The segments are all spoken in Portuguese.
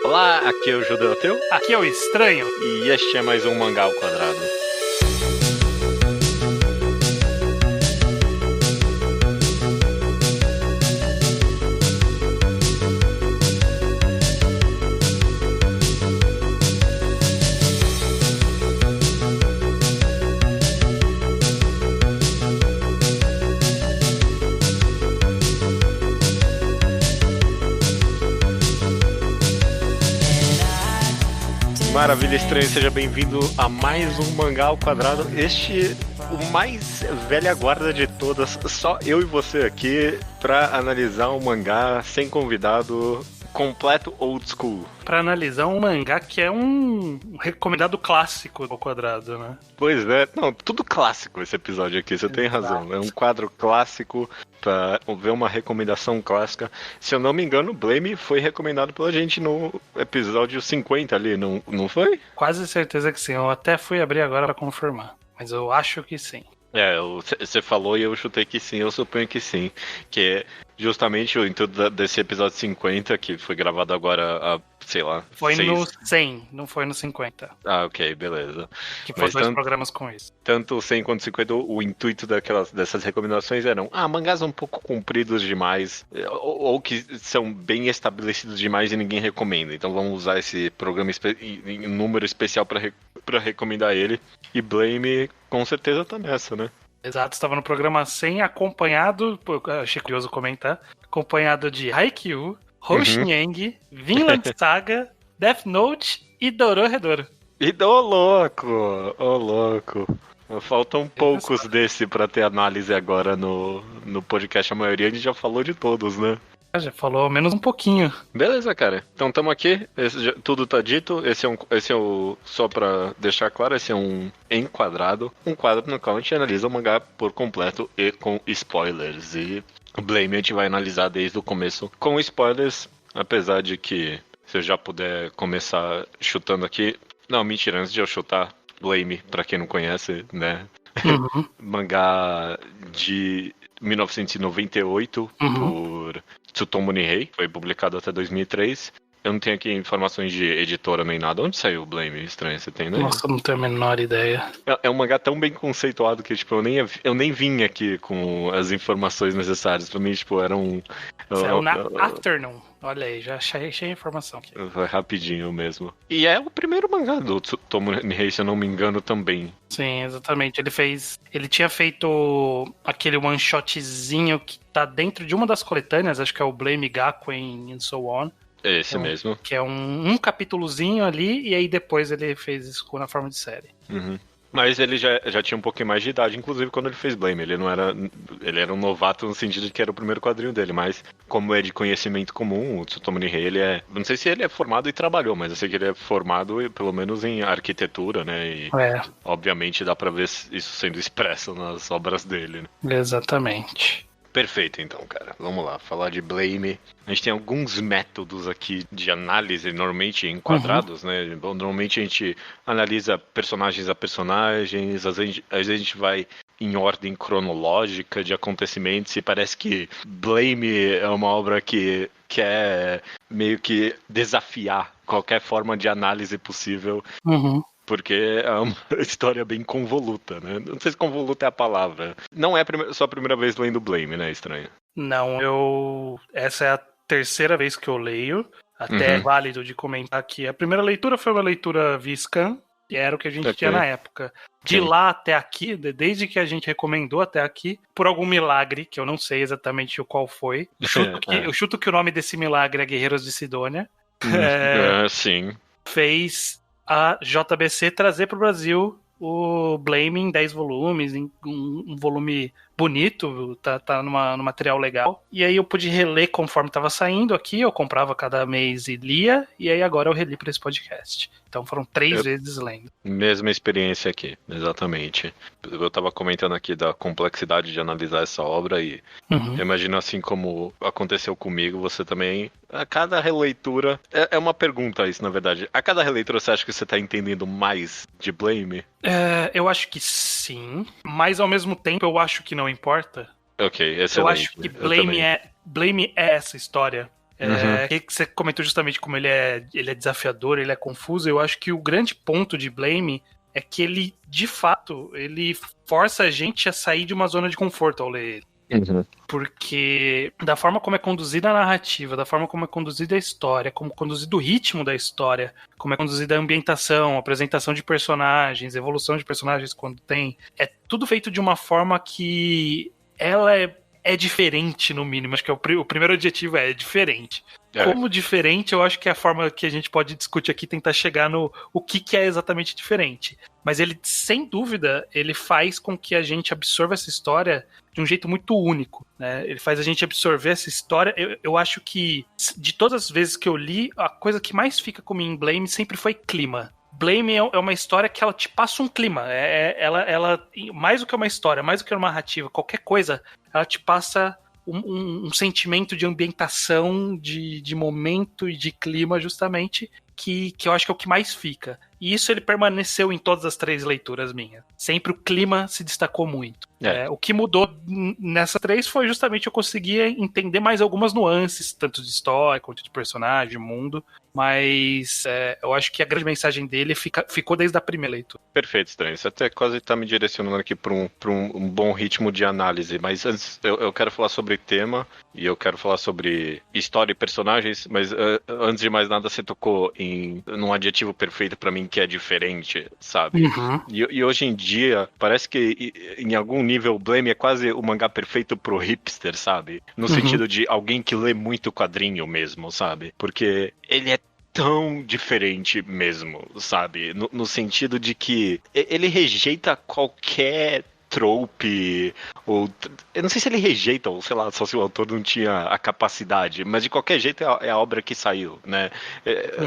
Olá, aqui é o Judeu Ateu. Aqui é o Estranho. E este é mais um Mangá ao Quadrado. Maravilha, Estranho, seja bem-vindo a mais um Mangá ao Quadrado. O mais velha guarda de todas, só eu e você aqui pra analisar um mangá sem convidado, completo old school. Pra analisar um mangá que é um recomendado clássico ao quadrado, né? Pois é, não, tudo clássico esse episódio aqui, você tem razão. É um quadro clássico pra ver uma recomendação clássica. Se eu não me engano, Blame foi recomendado pela gente no episódio 50 ali, não foi? Quase certeza que sim. Eu até fui abrir agora pra confirmar. Mas eu acho que sim. Você falou e eu chutei que sim, eu suponho que sim. Que é justamente o intuito desse episódio 50, que foi gravado agora há, sei lá... Foi no 100, não foi no 50. Ah, ok, beleza. Que foi dois programas com isso. Tanto o 100 quanto o 50, o intuito dessas recomendações eram mangás um pouco compridos demais, ou que são bem estabelecidos demais e ninguém recomenda. Então vamos usar esse programa em número especial pra recomendar ele. E Blame com certeza tá nessa, né? Exato, estava no programa 100 acompanhado, achei curioso comentar, acompanhado de Haikyuu, Hoshinyang, Vinland Saga, Death Note e Dorohedoro. E ô louco. Faltam poucos desse pra ter análise agora no podcast. A maioria a gente já falou de todos, né? Já falou menos um pouquinho. Beleza, cara. Então tamo aqui. Tudo tá dito. Esse é o. Só pra deixar claro, esse é um enquadrado. Um quadro no qual a gente analisa o mangá por completo e com spoilers. E o Blame a gente vai analisar desde o começo com spoilers. Apesar de que, se eu já puder começar chutando aqui. Não, mentira, antes de eu chutar, Blame, pra quem não conhece, né? Mangá de 1998 por Tsutomu Nihei, foi publicado até 2003. Eu não tenho aqui informações de editora nem nada. Onde saiu o Blame? Estranho, você tem, né? Nossa, eu não tenho a menor ideia. É um mangá tão bem conceituado que, tipo, eu nem vim aqui com as informações necessárias. Pra mim, tipo, era um... Saiu na Afternoon. Olha aí, já achei a informação aqui. Foi rapidinho mesmo. E é o primeiro mangá do Tsutomu Nihei, se eu não me engano, também. Sim, exatamente. Ele tinha feito aquele one shotzinho que tá dentro de uma das coletâneas, acho que é o Blame Gakuen and So On. Esse mesmo. Que é um capítulozinho ali, e aí depois ele fez isso na forma de série. Mas ele já tinha um pouquinho mais de idade, inclusive quando ele fez Blame. Ele era um novato no sentido de que era o primeiro quadrinho dele, mas como é de conhecimento comum, o Tsutomu Nihei, ele é... Não sei se ele é formado e trabalhou, mas eu sei que ele é formado pelo menos em arquitetura, né? E obviamente dá pra ver isso sendo expresso nas obras dele, né? Exatamente. Perfeito, então, cara. Vamos lá, falar de Blame. A gente tem alguns métodos aqui de análise, normalmente enquadrados, né? Normalmente a gente analisa personagens a personagens, às vezes a gente vai em ordem cronológica de acontecimentos e parece que Blame é uma obra que quer meio que desafiar qualquer forma de análise possível. Porque é uma história bem convoluta, né? Não sei se convoluta é a palavra. Não é só a primeira vez lendo Blame, né, Estranho? Não, essa é a terceira vez que eu leio. Até é válido de comentar que a primeira leitura foi uma leitura via scan, e era o que a gente tinha na época. De lá até aqui, desde que a gente recomendou até aqui, por algum milagre, que eu não sei exatamente o qual foi. Eu chuto que o nome desse milagre é Guerreiros de Sidônia. Sim. Fez a JBC trazer para o Brasil o Blame em 10 volumes, em um volume bonito, tá no material legal. E aí eu pude reler conforme estava saindo aqui, eu comprava cada mês e lia, e aí agora eu reli para esse podcast. Então foram 3 vezes lendo. Mesma experiência aqui, exatamente. Eu tava comentando aqui da complexidade de analisar essa obra e eu imagino assim como aconteceu comigo, você também... A cada releitura... É uma pergunta isso, na verdade. A cada releitura você acha que você tá entendendo mais de Blame? Eu acho que sim, mas ao mesmo tempo eu acho que não importa. Ok, excelente. Eu acho que Blame é essa história. Que você comentou justamente como ele é desafiador, ele é confuso. Eu acho que o grande ponto de Blame é que ele, de fato, ele força a gente a sair de uma zona de conforto ao ler ele. Uhum. Porque da forma como é conduzida a narrativa, da forma como é conduzida a história, como é conduzido o ritmo da história, como é conduzida a ambientação, a apresentação de personagens, evolução de personagens quando tem, é tudo feito de uma forma que ela é diferente, no mínimo. Acho que o primeiro adjetivo é diferente. Como diferente, eu acho que é a forma que a gente pode discutir aqui, tentar chegar no o que é exatamente diferente. Mas ele, sem dúvida, ele faz com que a gente absorva essa história de um jeito muito único, né? Ele faz a gente absorver essa história. Eu acho que, de todas as vezes que eu li, a coisa que mais fica comigo em Blame sempre foi clima. Blame é uma história que ela te passa um clima. Ela mais do que uma história, mais do que uma narrativa, qualquer coisa, ela te passa um sentimento de ambientação, de momento e de clima, justamente, que eu acho que é o que mais fica. E isso ele permaneceu em todas as 3 leituras minhas. Sempre o clima se destacou muito. O que mudou nessa 3 foi justamente eu conseguir entender mais algumas nuances, tanto de história quanto de personagem, mundo. Mas eu acho que a grande mensagem dele ficou desde a primeira leitura. Perfeito, Estranho. Você até quase está me direcionando aqui para um bom ritmo de análise. Mas antes, eu quero falar sobre tema e eu quero falar sobre história e personagens. Mas antes de mais nada, você tocou num adjetivo perfeito para mim, que é diferente, sabe? Uhum. E hoje em dia, parece que em algum nível o Blame é quase o mangá perfeito pro hipster, sabe? No sentido de alguém que lê muito quadrinho mesmo, sabe? Porque ele é tão diferente mesmo, sabe? No sentido de que ele rejeita qualquer trope, ou eu não sei se ele rejeita, ou sei lá, só se o autor não tinha a capacidade, mas de qualquer jeito é a obra que saiu, né?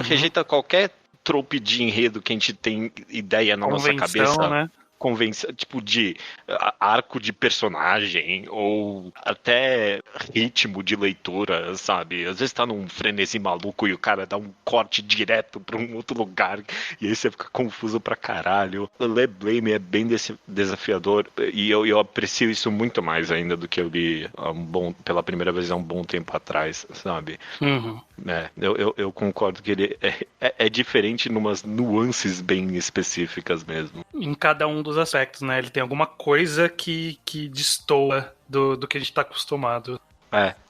Rejeita qualquer trope de enredo que a gente tem ideia na nossa cabeça. Né? Tipo de arco de personagem ou até ritmo de leitura, sabe? Às vezes tá num frenesi maluco e o cara dá um corte direto pra um outro lugar e aí você fica confuso pra caralho. Ler Blame é bem desafiador e eu aprecio isso muito mais ainda do que eu li pela primeira vez há um bom tempo atrás, sabe? Uhum. Eu concordo que ele é diferente numas nuances bem específicas mesmo. Em cada um dos aspectos, né? Ele tem alguma coisa que destoa do que a gente tá acostumado.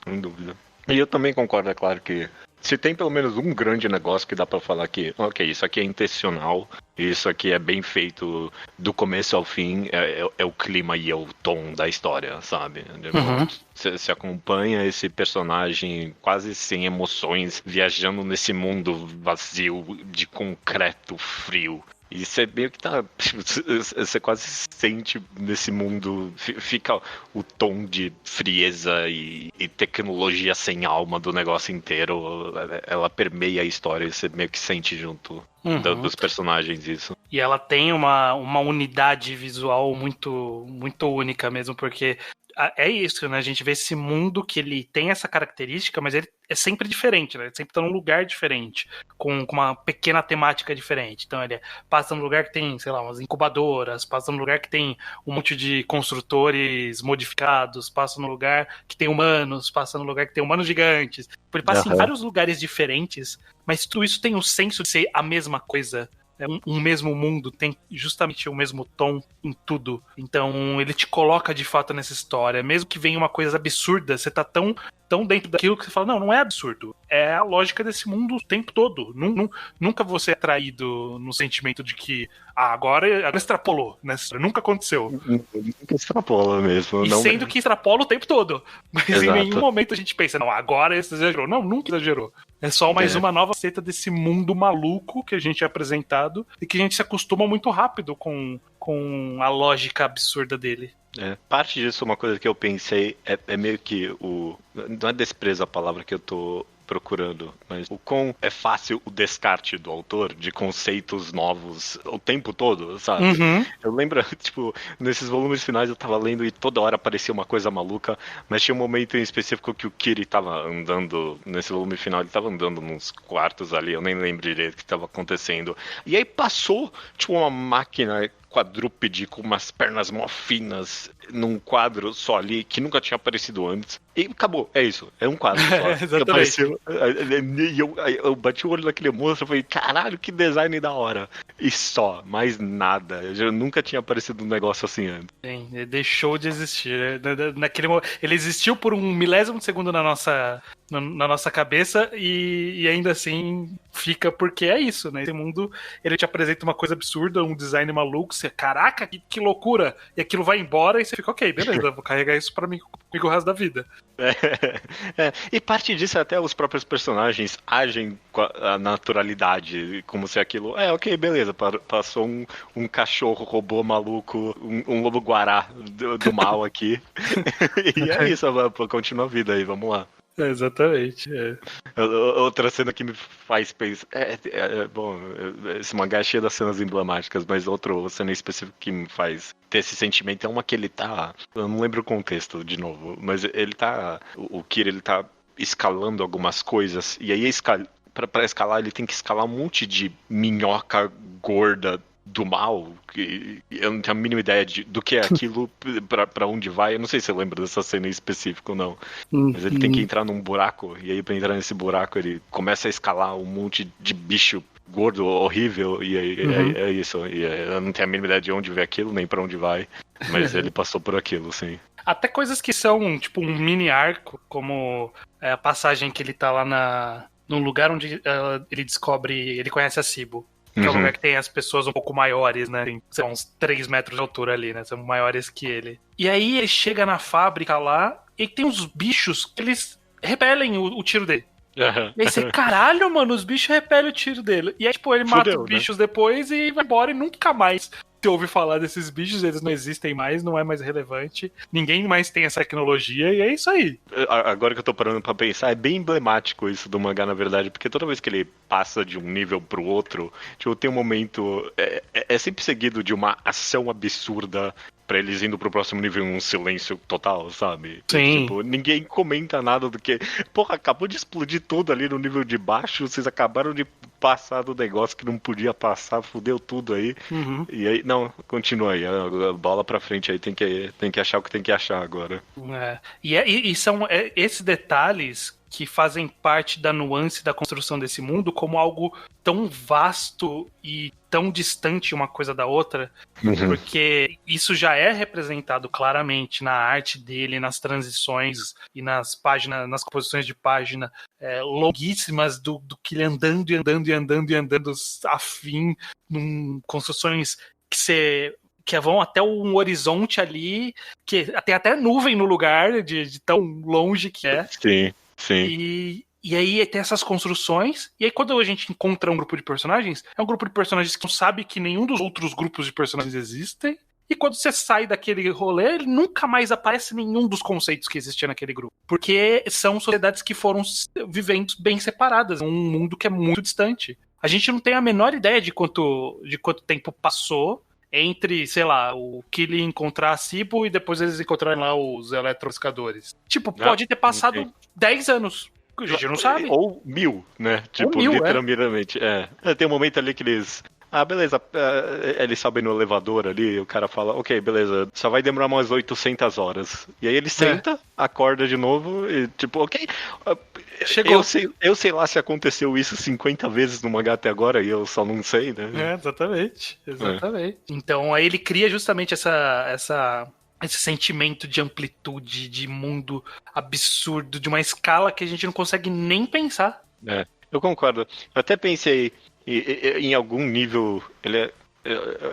Sem dúvida. E eu também concordo, é claro que se tem pelo menos um grande negócio que dá pra falar que, ok, isso aqui é intencional, isso aqui é bem feito do começo ao fim, é o clima e é o tom da história, sabe? Você acompanha esse personagem quase sem emoções, viajando nesse mundo vazio de concreto frio. E você meio que tá. Você quase sente nesse mundo. Fica o tom de frieza e tecnologia sem alma do negócio inteiro. Ela permeia a história e você meio que sente junto dos personagens isso. E ela tem uma unidade visual muito, muito única mesmo, porque é isso, né? A gente vê esse mundo que ele tem essa característica, mas ele é sempre diferente, né? Ele sempre tá num lugar diferente, com uma pequena temática diferente. Então ele passa num lugar que tem, sei lá, umas incubadoras, passa num lugar que tem um monte de construtores modificados, passa num lugar que tem humanos, passa num lugar que tem humanos gigantes. Ele passa em vários lugares diferentes, mas tudo isso tem o senso de ser a mesma coisa. Um mesmo mundo, tem justamente o mesmo tom em tudo. Então ele te coloca de fato nessa história. Mesmo que venha uma coisa absurda, você tá tão dentro daquilo que você fala, não é absurdo. É a lógica desse mundo o tempo todo. Nunca você é traído no sentimento de que agora extrapolou, né? Nunca aconteceu. Nunca extrapola mesmo. E sendo que extrapola o tempo todo. Mas Exato. Em nenhum momento a gente pensa, não, agora exagerou. Não, nunca exagerou. É só mais uma nova faceta desse mundo maluco que a gente é apresentado e que a gente se acostuma muito rápido com a lógica absurda dele. Parte disso, uma coisa que eu pensei é meio que não é desprezo a palavra que eu tô procurando, mas o quão é fácil o descarte do autor de conceitos novos o tempo todo, sabe? Eu lembro, tipo, nesses volumes finais eu tava lendo e toda hora aparecia uma coisa maluca, mas tinha um momento em específico que o Kiri tava andando, nesse volume final, ele tava andando nos quartos ali, eu nem lembro direito o que tava acontecendo. E aí passou, tipo, uma máquina quadrúpede com umas pernas mó finas num quadro só ali que nunca tinha aparecido antes. E acabou, é isso. É um quadro só. Exatamente. Apareceu, e eu bati o olho naquele monstro e falei, caralho, que design da hora. E só, mais nada. Eu nunca tinha aparecido um negócio assim antes. Sim, ele deixou de existir. Naquele momento, ele existiu por um milésimo de segundo na nossa cabeça e ainda assim fica porque é isso, né? Esse mundo, ele te apresenta uma coisa absurda, um design maluco, você, caraca, que loucura! E aquilo vai embora e você fica, ok, beleza, vou carregar isso pra mim comigo o resto da vida. E parte disso é até os próprios personagens agem com a naturalidade, como se aquilo. Ok, beleza, passou um cachorro robô maluco, um lobo-guará do mal aqui. E é isso, continua a vida aí, vamos lá. Exatamente. Outra cena que me faz pensar. Bom, esse mangá é cheio das cenas emblemáticas, mas outra cena específica que me faz ter esse sentimento é uma que ele tá. Eu não lembro o contexto de novo, mas ele tá. O Kira, ele tá escalando algumas coisas, e aí pra escalar, ele tem que escalar um monte de minhoca gorda do mal, que eu não tenho a mínima ideia do que é aquilo, pra onde vai. Eu não sei se você lembra dessa cena em específico ou não. Mas ele tem que entrar num buraco, e aí pra entrar nesse buraco ele começa a escalar um monte de bicho gordo, horrível, e aí é isso. E eu não tenho a mínima ideia de onde vem aquilo, nem pra onde vai, mas ele passou por aquilo, sim. Até coisas que são, tipo, um mini arco, como a passagem que ele tá lá num lugar onde ele descobre, ele conhece a Cibo. Que é um lugar que tem as pessoas um pouco maiores, né? Tem uns 3 metros de altura ali, né? São maiores que ele. E aí ele chega na fábrica lá e tem uns bichos que eles repelem o tiro dele. E aí você, caralho, mano, os bichos repelem o tiro dele. E aí, tipo, ele mata os bichos depois e vai embora e nunca mais se ouve falar desses bichos, eles não existem mais, não é mais relevante. Ninguém mais tem essa tecnologia e é isso aí. Agora que eu tô parando pra pensar, é bem emblemático isso do mangá, na verdade, porque toda vez que ele passa de um nível pro outro, tipo, tem um momento... É sempre seguido de uma ação absurda pra eles indo pro próximo nível em um silêncio total, sabe? Sim. Tipo, ninguém comenta nada do que... Porra, acabou de explodir tudo ali no nível de baixo, vocês acabaram de passar do negócio que não podia passar, fudeu tudo aí. E aí, não, continua aí, a bola pra frente aí, tem que achar o que tem que achar agora. E são esses detalhes que fazem parte da nuance da construção desse mundo como algo tão vasto e tão distante uma coisa da outra, porque isso já é representado claramente na arte dele, nas transições e nas páginas, nas composições de página longuíssimas do que ele andando e andando e andando e andando afim, construções que vão até um horizonte ali, que tem até nuvem no lugar de tão longe que é. Sim, sim. E aí tem essas construções, e aí quando a gente encontra um grupo de personagens, é um grupo de personagens que não sabe que nenhum dos outros grupos de personagens existem, e quando você sai daquele rolê, nunca mais aparece nenhum dos conceitos que existia naquele grupo. Porque são sociedades que foram vivendo bem separadas, um mundo que é muito distante. A gente não tem a menor ideia de quanto tempo passou entre, sei lá, o Killy encontrar a Cibo e depois eles encontrarem lá os eletroscadores. Tipo, pode ter passado 10 anos. A gente não sabe. Ou 1000, né? Tipo, 1000, literalmente. Tem um momento ali que eles... beleza, eles sobem no elevador ali, o cara fala, ok, beleza, só vai demorar umas 800 horas. E aí ele senta, acorda de novo e tipo, ok, chegou. Eu sei lá se aconteceu isso 50 vezes no mangá até agora e eu só não sei, né? Exatamente. Então aí ele cria justamente esse sentimento de amplitude, de mundo absurdo, de uma escala que a gente não consegue nem pensar. Eu concordo. Eu até pensei em algum nível,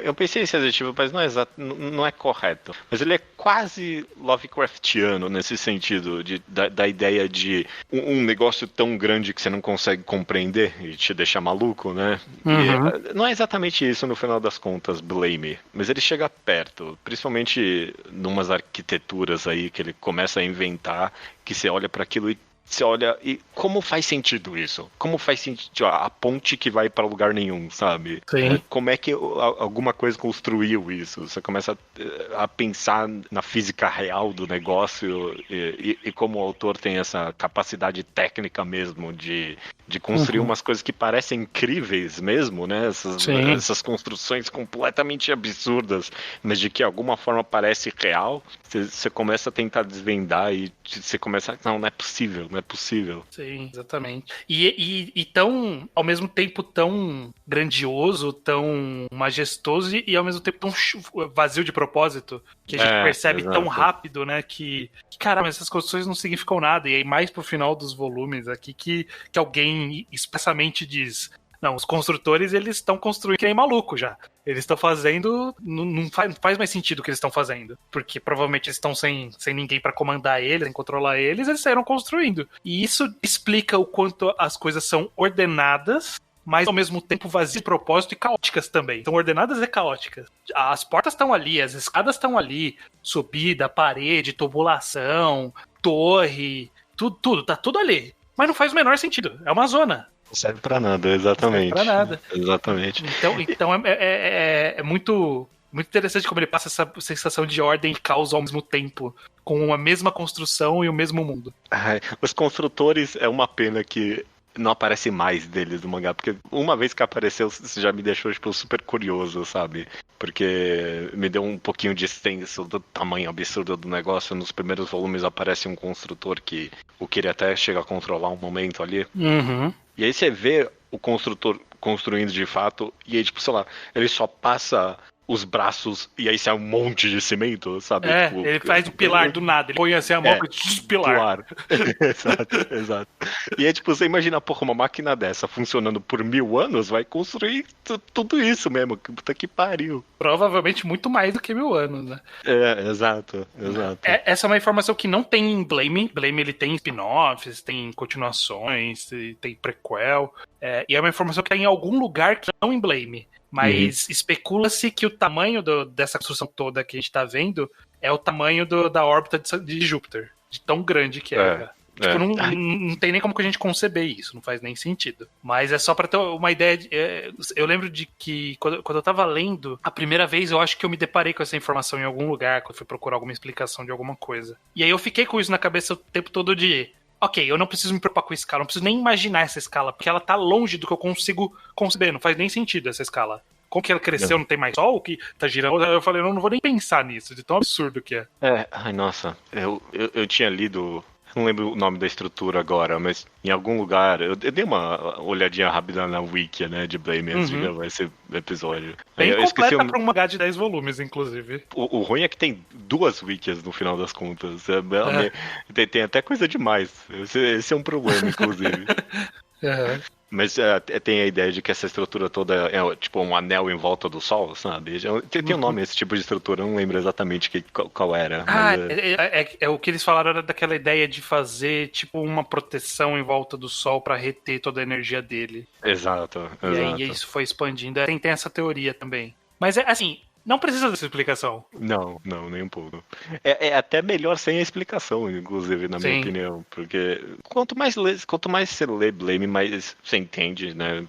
eu pensei em ser adjetivo, mas não é correto. Mas ele é quase Lovecraftiano nesse sentido, da ideia de um negócio tão grande que você não consegue compreender e te deixa maluco, né? E não é exatamente isso no final das contas, Blame, mas ele chega perto, principalmente numas arquiteturas aí que ele começa a inventar, que você olha para aquilo e você olha e como faz sentido isso? Como faz sentido a ponte que vai para lugar nenhum, sabe? Sim. Como é que alguma coisa construiu isso? Você começa a pensar na física real do negócio e como o autor tem essa capacidade técnica mesmo de construir umas coisas que parecem incríveis mesmo, né? Essas construções completamente absurdas, mas de que de alguma forma parece real. Você começa a tentar desvendar e você começa a... Não é possível, não é possível. Sim, exatamente. E tão, ao mesmo tempo, tão grandioso, tão majestoso e ao mesmo tempo tão vazio de propósito, que a gente percebe tão rápido, né, que caramba, essas construções não significam nada. E aí mais pro final dos volumes aqui que alguém expressamente diz... Não, os construtores, eles estão construindo que nem maluco já. Eles estão fazendo... Não faz mais sentido o que eles estão fazendo. Porque provavelmente eles estão sem ninguém para comandar eles, sem controlar eles saíram construindo. E isso explica o quanto as coisas são ordenadas, mas ao mesmo tempo vazias de propósito e caóticas também. São ordenadas e caóticas. As portas estão ali, as escadas estão ali. Subida, parede, tubulação, torre, tudo, tá tudo ali. Mas não faz o menor sentido. É uma zona. Não serve pra nada, exatamente. Não serve pra nada. Exatamente. Então é muito interessante como ele passa essa sensação de ordem e caos ao mesmo tempo, com a mesma construção e o mesmo mundo. Os construtores é uma pena que não aparece mais deles no mangá, porque uma vez que apareceu, já me deixou tipo, super curioso, sabe? Porque me deu um pouquinho de senso do tamanho absurdo do negócio. Nos primeiros volumes aparece um construtor que o queria até chegar a controlar um momento ali. Uhum. E aí você vê o construtor construindo de fato, e aí, tipo, sei lá, ele só passa os braços e aí sai um monte de cimento, sabe? Tipo, ele faz um pilar do nada, ele põe assim a mão e pilar. Exato. E é tipo, você imagina, porra, uma máquina dessa funcionando por 1000 anos, vai construir tudo isso mesmo, puta que pariu. Provavelmente muito mais do que 1000 anos, né? Exato. Essa é uma informação que não tem em Blame. Blame ele tem spin-offs, tem continuações, tem prequel. E é uma informação que tá em algum lugar que não em Blame. Mas especula-se que o tamanho dessa construção toda que a gente tá vendo é o tamanho da órbita de Júpiter. De tão grande que é. Tipo, não tem nem como que a gente conceber isso, não faz nem sentido. Mas é só pra ter uma ideia. Eu lembro de que quando eu tava lendo, a primeira vez eu acho que eu me deparei com essa informação em algum lugar, quando eu fui procurar alguma explicação de alguma coisa. E aí eu fiquei com isso na cabeça o tempo todo de... Ok, eu não preciso me preocupar com a escala, não preciso nem imaginar essa escala, porque ela tá longe do que eu consigo conceber, não faz nem sentido essa escala. Como que ela cresceu, não tem mais sol, que tá girando? Eu falei, não vou nem pensar nisso, de tão absurdo que é. Ai, nossa, eu tinha lido, não lembro o nome da estrutura agora, mas em algum lugar, eu dei uma olhadinha rápida na wiki, né, de Blame antes de gravar esse episódio. Bem completa pra um mangá de 10 volumes, inclusive. O ruim é que tem 2 wikis no final das contas. Tem até coisa demais. Esse é um problema, inclusive. Mas tem a ideia de que essa estrutura toda é tipo um anel em volta do Sol, sabe? Tem um nome esse tipo de estrutura, eu não lembro exatamente qual era. É o que eles falaram era daquela ideia de fazer tipo uma proteção em volta do Sol pra reter toda a energia dele. Exato. E aí isso foi expandindo. Tem essa teoria também. Mas assim, não precisa dessa explicação. Não, nem um pouco. É até melhor sem a explicação, inclusive, na minha opinião. Porque quanto mais você lê Blame, mais você entende, né?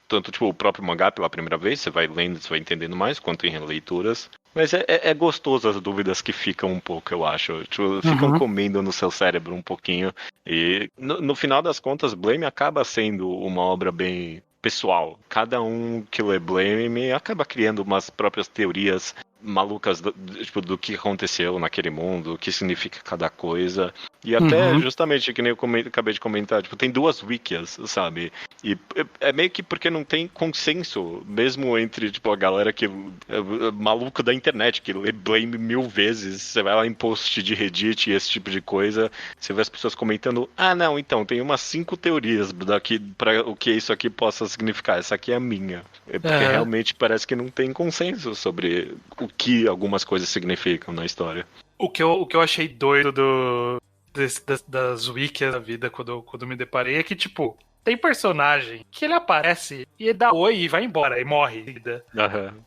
Tanto tipo, o próprio mangá pela primeira vez, você vai lendo, você vai entendendo mais, quanto em releituras. Mas é gostoso as dúvidas que ficam um pouco, eu acho. Tipo, ficam comendo no seu cérebro um pouquinho. E no final das contas, Blame acaba sendo uma obra bem pessoal. Cada um que lê Blame acaba criando umas próprias teorias malucas do que aconteceu naquele mundo, o que significa cada coisa. E até, justamente, que nem eu acabei de comentar, tipo, tem 2 wikis, sabe? E é meio que porque não tem consenso, mesmo entre, tipo, a galera que é maluca da internet, que lê Blame 1000 vezes, você vai lá em post de Reddit e esse tipo de coisa, você vê as pessoas comentando, não, então, tem umas 5 teorias para o que isso aqui possa significar, essa aqui é a minha. Porque realmente parece que não tem consenso sobre o que algumas coisas significam na história. O que eu achei doido das wikis da vida quando me deparei é que, tipo, Tem personagem que ele aparece e ele dá oi e vai embora e morre.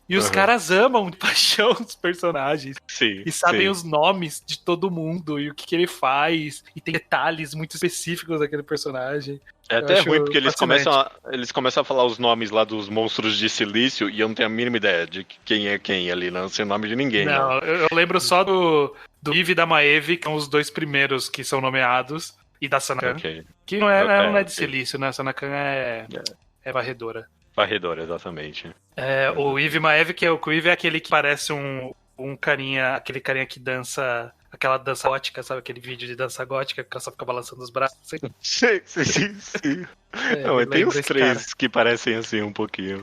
E os caras amam de paixão os personagens. Sim, e sabem os nomes de todo mundo e o que ele faz. E tem detalhes muito específicos daquele personagem. É até ruim porque eles começam a falar os nomes lá dos monstros de silício e eu não tenho a mínima ideia de quem é quem ali, não sei o nome de ninguém. Não, eu lembro só do Eve e da Maeve, que são os dois primeiros que são nomeados, e da Sanakan, que não é de silício, né? A Sanakan é varredora. Varredora, exatamente. O Eve e Maeve, que o Eve é aquele que parece um carinha, aquele carinha que dança... Aquela dança gótica, sabe? Aquele vídeo de dança gótica que ela só fica balançando os braços. Assim. Sim. Não, mas tem os três que parecem assim um pouquinho.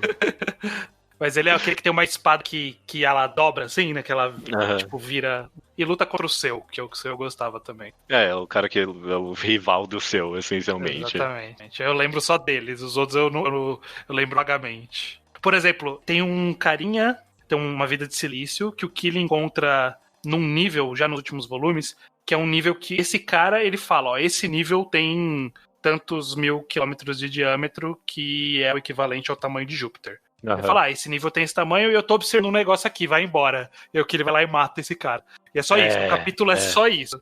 Mas ele é aquele que tem uma espada que ela dobra assim, né? Que ela tipo vira... E luta contra o seu, que o seu eu gostava também. É o cara que é o rival do seu, essencialmente. Exatamente. Eu lembro só deles, os outros eu lembro vagamente. Por exemplo, tem um carinha, tem uma vida de silício, que o Killing encontra... num nível, já nos últimos volumes, que é um nível que esse cara, ele fala, ó, esse nível tem tantos 1000 quilômetros de diâmetro, que é o equivalente ao tamanho de Júpiter. Ele fala, esse nível tem esse tamanho e eu tô observando um negócio aqui, vai embora. E o que ele vai lá e mata esse cara. E é só isso, o capítulo é só isso.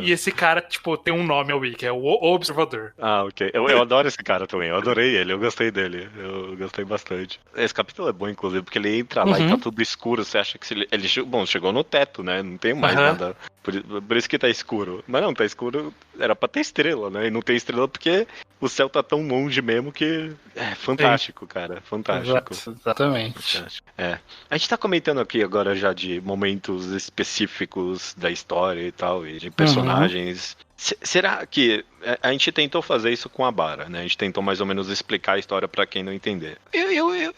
E esse cara, tipo, tem um nome ao wiki, é o Observador. Ah, ok. Eu adoro esse cara também, eu adorei ele, eu gostei dele, eu gostei bastante. Esse capítulo é bom, inclusive, porque ele entra lá e tá tudo escuro, você acha que ele chegou no teto, né, não tem mais nada, por isso que tá escuro. Mas não, tá escuro, era pra ter estrela, né, e não tem estrela porque o céu tá tão longe mesmo que é fantástico, cara, fantástico. Exatamente. Fantástico. A gente tá comentando aqui agora já de momentos específicos da história e tal, e de personagens. Será que a gente tentou fazer isso com a Bara, né? A gente tentou mais ou menos explicar a história pra quem não entender.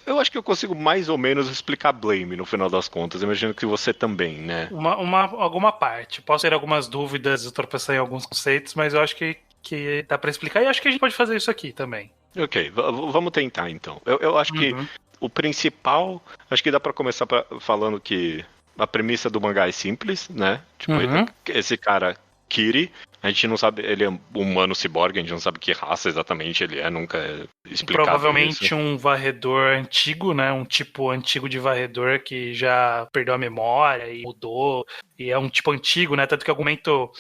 Eu acho que eu consigo mais ou menos explicar Blame no final das contas. Eu imagino que você também, né? Alguma parte. Posso ter algumas dúvidas, eu tropeçar em alguns conceitos, mas eu acho que dá pra explicar e acho que a gente pode fazer isso aqui também. Ok, vamos tentar então. Eu acho que o principal, acho que dá pra começar falando que a premissa do mangá é simples, né? Tipo, esse cara, Kiri, a gente não sabe, ele é humano ciborgue, a gente não sabe que raça exatamente ele é, nunca é explicado. Provavelmente isso. Um varredor antigo, né? Um tipo antigo de varredor que já perdeu a memória e mudou. E é um tipo antigo, né? Tanto que argumento...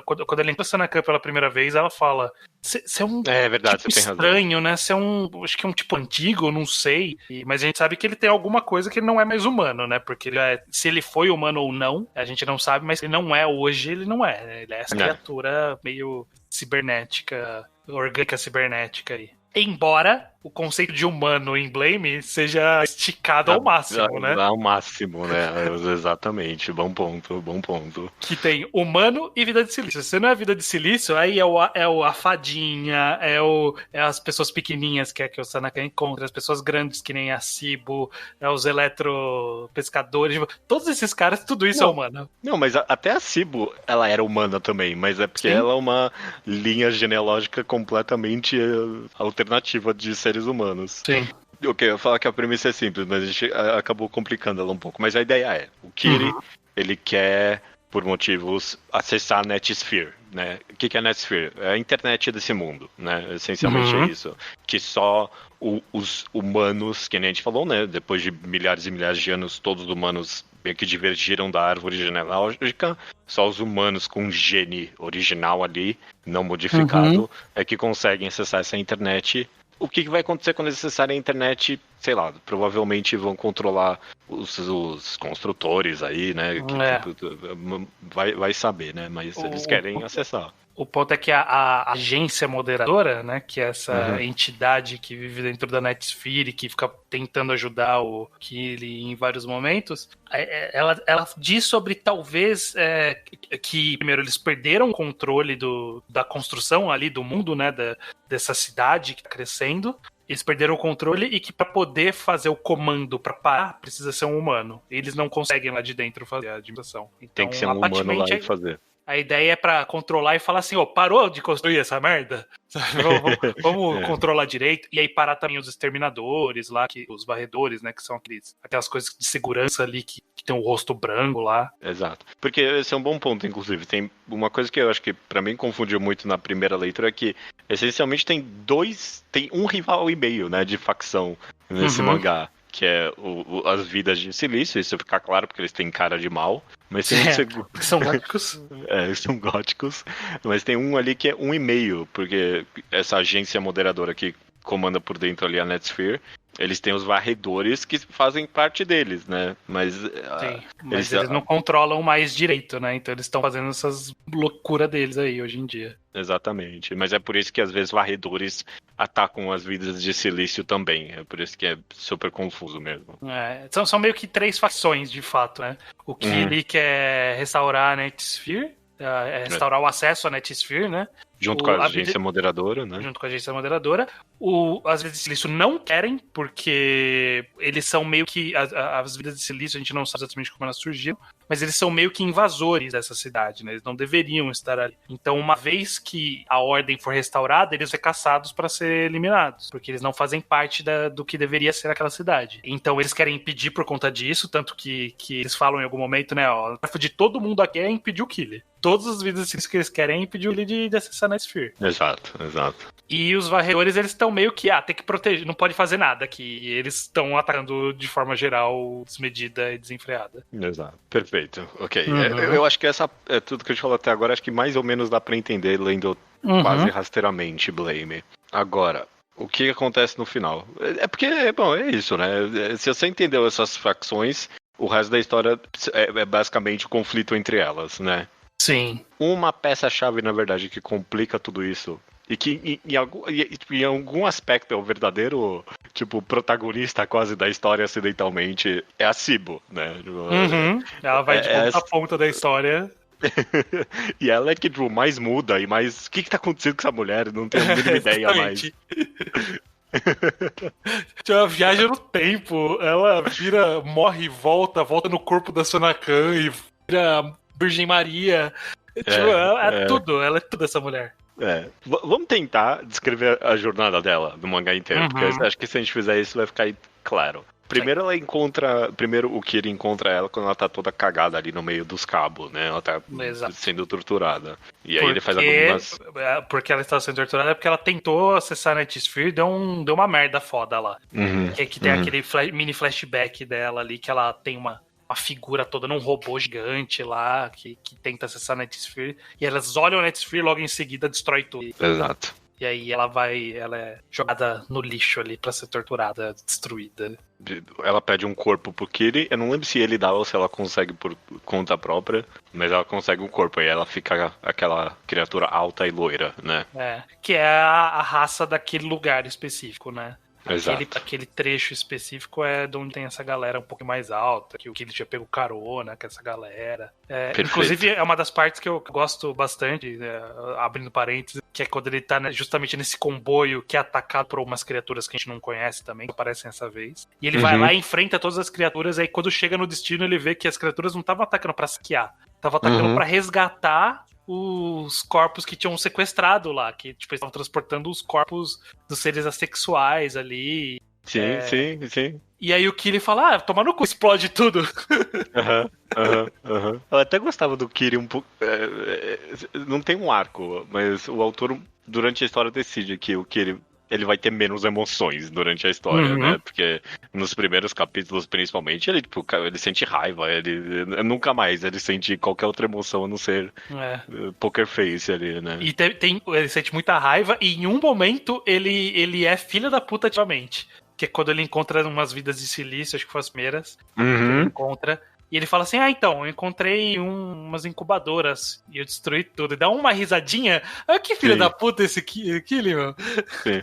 Quando ele entra na Sanakan pela primeira vez, ela fala... Você é um verdade, tipo você tem estranho, razão. né? Você é acho que é um tipo antigo, não sei. Mas a gente sabe que ele tem alguma coisa que ele não é mais humano, né? Porque se ele foi humano ou não, a gente não sabe, mas ele não é hoje, ele não é. Né? Ele é essa criatura meio cibernética, orgânica cibernética aí. Embora o conceito de humano em Blame seja esticado ao máximo, né? Ao máximo, né? Exatamente. Bom ponto. Que tem humano e vida de silício. Se não é vida de silício, aí a fadinha, as pessoas pequenininhas que o Sanakan encontra, as pessoas grandes que nem a Cibo, os eletropescadores. Todos esses caras, tudo isso é humano. Não, mas até a Cibo, ela era humana também, mas é porque ela é uma linha genealógica completamente alternativa de seres humanos. Sim. Ok, eu ia falar que a premissa é simples, mas a gente acabou complicando ela um pouco. Mas a ideia é, o Kiri, ele quer, por motivos, acessar a Netsphere, né? O que é a Netsphere? É a internet desse mundo, né? Essencialmente é isso. Que só os humanos, que nem a gente falou, né? Depois de milhares e milhares de anos, todos os humanos meio que divergiram da árvore genealógica. Só os humanos com gene original ali, não modificado, é que conseguem acessar essa internet. O que vai acontecer quando eles acessarem a internet? Sei lá, provavelmente vão controlar os construtores aí, né? Vai saber, né? Mas eles querem acessar. O ponto é que a agência moderadora, né, que é essa entidade que vive dentro da Netsphere, que fica tentando ajudar o Kiri em vários momentos, ela diz sobre talvez que, primeiro, eles perderam o controle da construção ali do mundo, né, dessa cidade que está crescendo. Eles perderam o controle e que para poder fazer o comando para parar, precisa ser um humano. Eles não conseguem lá de dentro fazer a administração. Então, tem que ser um humano lá e fazer. A ideia é pra controlar e falar assim, parou de construir essa merda? Vamos controlar direito. E aí parar também os exterminadores lá, os varredores, né? Que são aquelas coisas de segurança ali que tem o rosto branco lá. Exato. Porque esse é um bom ponto, inclusive. Tem uma coisa que eu acho que pra mim confundiu muito na primeira leitura, é que essencialmente tem um rival e meio, né, de facção nesse mangá. Que é as vidas de Silício, isso fica claro porque eles têm cara de mal. Mas tem são góticos. Eles são góticos. Mas tem um ali que é 1,5, porque essa agência moderadora que comanda por dentro ali a Netsphere, eles têm os varredores que fazem parte deles, né? Mas eles não controlam mais direito, né? Então eles estão fazendo essas loucuras deles aí hoje em dia. Exatamente. Mas é por isso que às vezes varredores atacam as vidas de Silício também. É por isso que é super confuso mesmo. São meio que 3 facções, de fato, né? O Kili quer restaurar a Netsphere, restaurar o acesso à Netsphere, né? Junto com a agência moderadora, né? Junto com a agência moderadora. As vidas de Silício não querem, porque eles são meio que... As vidas de Silício, a gente não sabe exatamente como elas surgiram, mas eles são meio que invasores dessa cidade, né? Eles não deveriam estar ali. Então, uma vez que a ordem for restaurada, eles são caçados para ser eliminados, porque eles não fazem parte do que deveria ser aquela cidade. Então, eles querem impedir por conta disso, tanto que eles falam em algum momento, né? A tarefa de todo mundo aqui é impedir o Killer. Todas as vidas de Silício que eles querem é impedir o Killer de acessar a Netsphere. Exato. E os varredores, eles estão meio que, tem que proteger, não pode fazer nada aqui. E eles estão atacando de forma geral, desmedida e desenfreada. Exato. Perfeito. Ok. Eu acho que essa é tudo que a gente falou até agora, acho que mais ou menos dá pra entender lendo quase rasteiramente Blame. Agora, o que acontece no final? É porque, bom, é isso, né? Se você entendeu essas facções, o resto da história é basicamente o conflito entre elas, né? Sim. Uma peça-chave, na verdade, que complica tudo isso, e que em algum aspecto é o verdadeiro, tipo, protagonista quase da história acidentalmente, é a Cibo, né? Ela vai de ponta a ponta da história. E ela é que, tipo, mais muda e mais... O que tá acontecendo com essa mulher? Não tenho a mínima ideia mais. Ela viaja no tempo, ela morre e volta no corpo da Sonakan e vira Virgem Maria. Tudo, ela é tudo essa mulher. Vamos tentar descrever a jornada dela no mangá inteiro, porque eu acho que se a gente fizer isso vai ficar claro. Primeiro o Kira encontra ela quando ela tá toda cagada ali no meio dos cabos, né? Ela tá sendo torturada. E aí ele faz algumas... Porque ela está sendo torturada é porque ela tentou acessar a Netsphere e deu uma merda foda lá. Que tem aquele mini flashback dela ali, que ela tem uma figura toda num robô gigante lá, que tenta acessar a Netsphere, e elas olham a Netsphere e logo em seguida destrói tudo. Exato. E aí ela é jogada no lixo ali pra ser torturada, destruída. Ela pede um corpo pro Kiri, eu não lembro se ele dá ou se ela consegue por conta própria, mas ela consegue um corpo, e ela fica aquela criatura alta e loira, né? Que é a raça daquele lugar específico, né? Aquele trecho específico é de onde tem essa galera um pouco mais alta, que o Kili tinha pego carona com essa galera. Inclusive, é uma das partes que eu gosto bastante, abrindo parênteses, que é quando ele tá justamente nesse comboio que é atacado por umas criaturas que a gente não conhece também, que aparecem essa vez. E ele vai lá e enfrenta todas as criaturas, aí quando chega no destino ele vê que as criaturas não estavam atacando pra saquear, estavam atacando pra resgatar os corpos que tinham sequestrado lá, que tipo, estavam transportando os corpos dos seres assexuais ali. Sim. E aí o Kiri fala, toma no cu, explode tudo. Eu até gostava do Kiri um pouco. Não tem um arco, mas o autor, durante a história, decide que o Kiri ele vai ter menos emoções durante a história, né? Porque nos primeiros capítulos, principalmente, ele sente raiva, ele nunca mais ele sente qualquer outra emoção a não ser poker face ali, né? E ele sente muita raiva e em um momento ele é filho da puta ativamente. Que é quando ele encontra umas vidas de Silício, acho que foi as primeiras, que ele encontra. E ele fala assim, eu encontrei umas incubadoras e eu destruí tudo. E dá uma risadinha. Que filho da puta esse Kili, meu. Sim.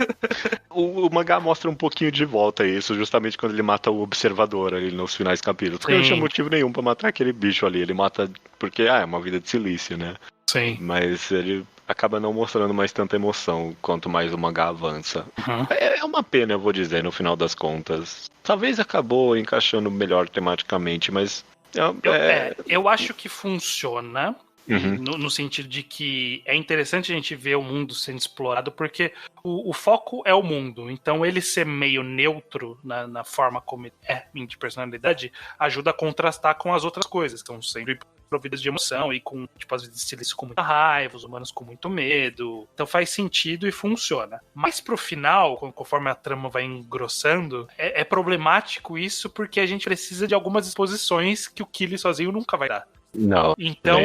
O mangá mostra um pouquinho de volta isso, justamente quando ele mata o observador ali nos finais capítulos. Porque não tinha motivo nenhum pra matar aquele bicho ali. Ele mata porque, é uma vida de silício, né? Sim. Mas ele acaba não mostrando mais tanta emoção quanto mais o mangá avança. É uma pena, eu vou dizer, no final das contas. Talvez acabou encaixando melhor tematicamente, mas... Eu acho que funciona, no sentido de que é interessante a gente ver o mundo sendo explorado, porque o foco é o mundo. Então ele ser meio neutro na forma como ele é de personalidade ajuda a contrastar com as outras coisas, que estão sempre providas de emoção e com, tipo, às vezes silêncio com muita raiva, os humanos com muito medo. Então faz sentido e funciona. Mas pro final, conforme a trama vai engrossando, é problemático isso, porque a gente precisa de algumas exposições que o Killy sozinho nunca vai dar. Não. Então,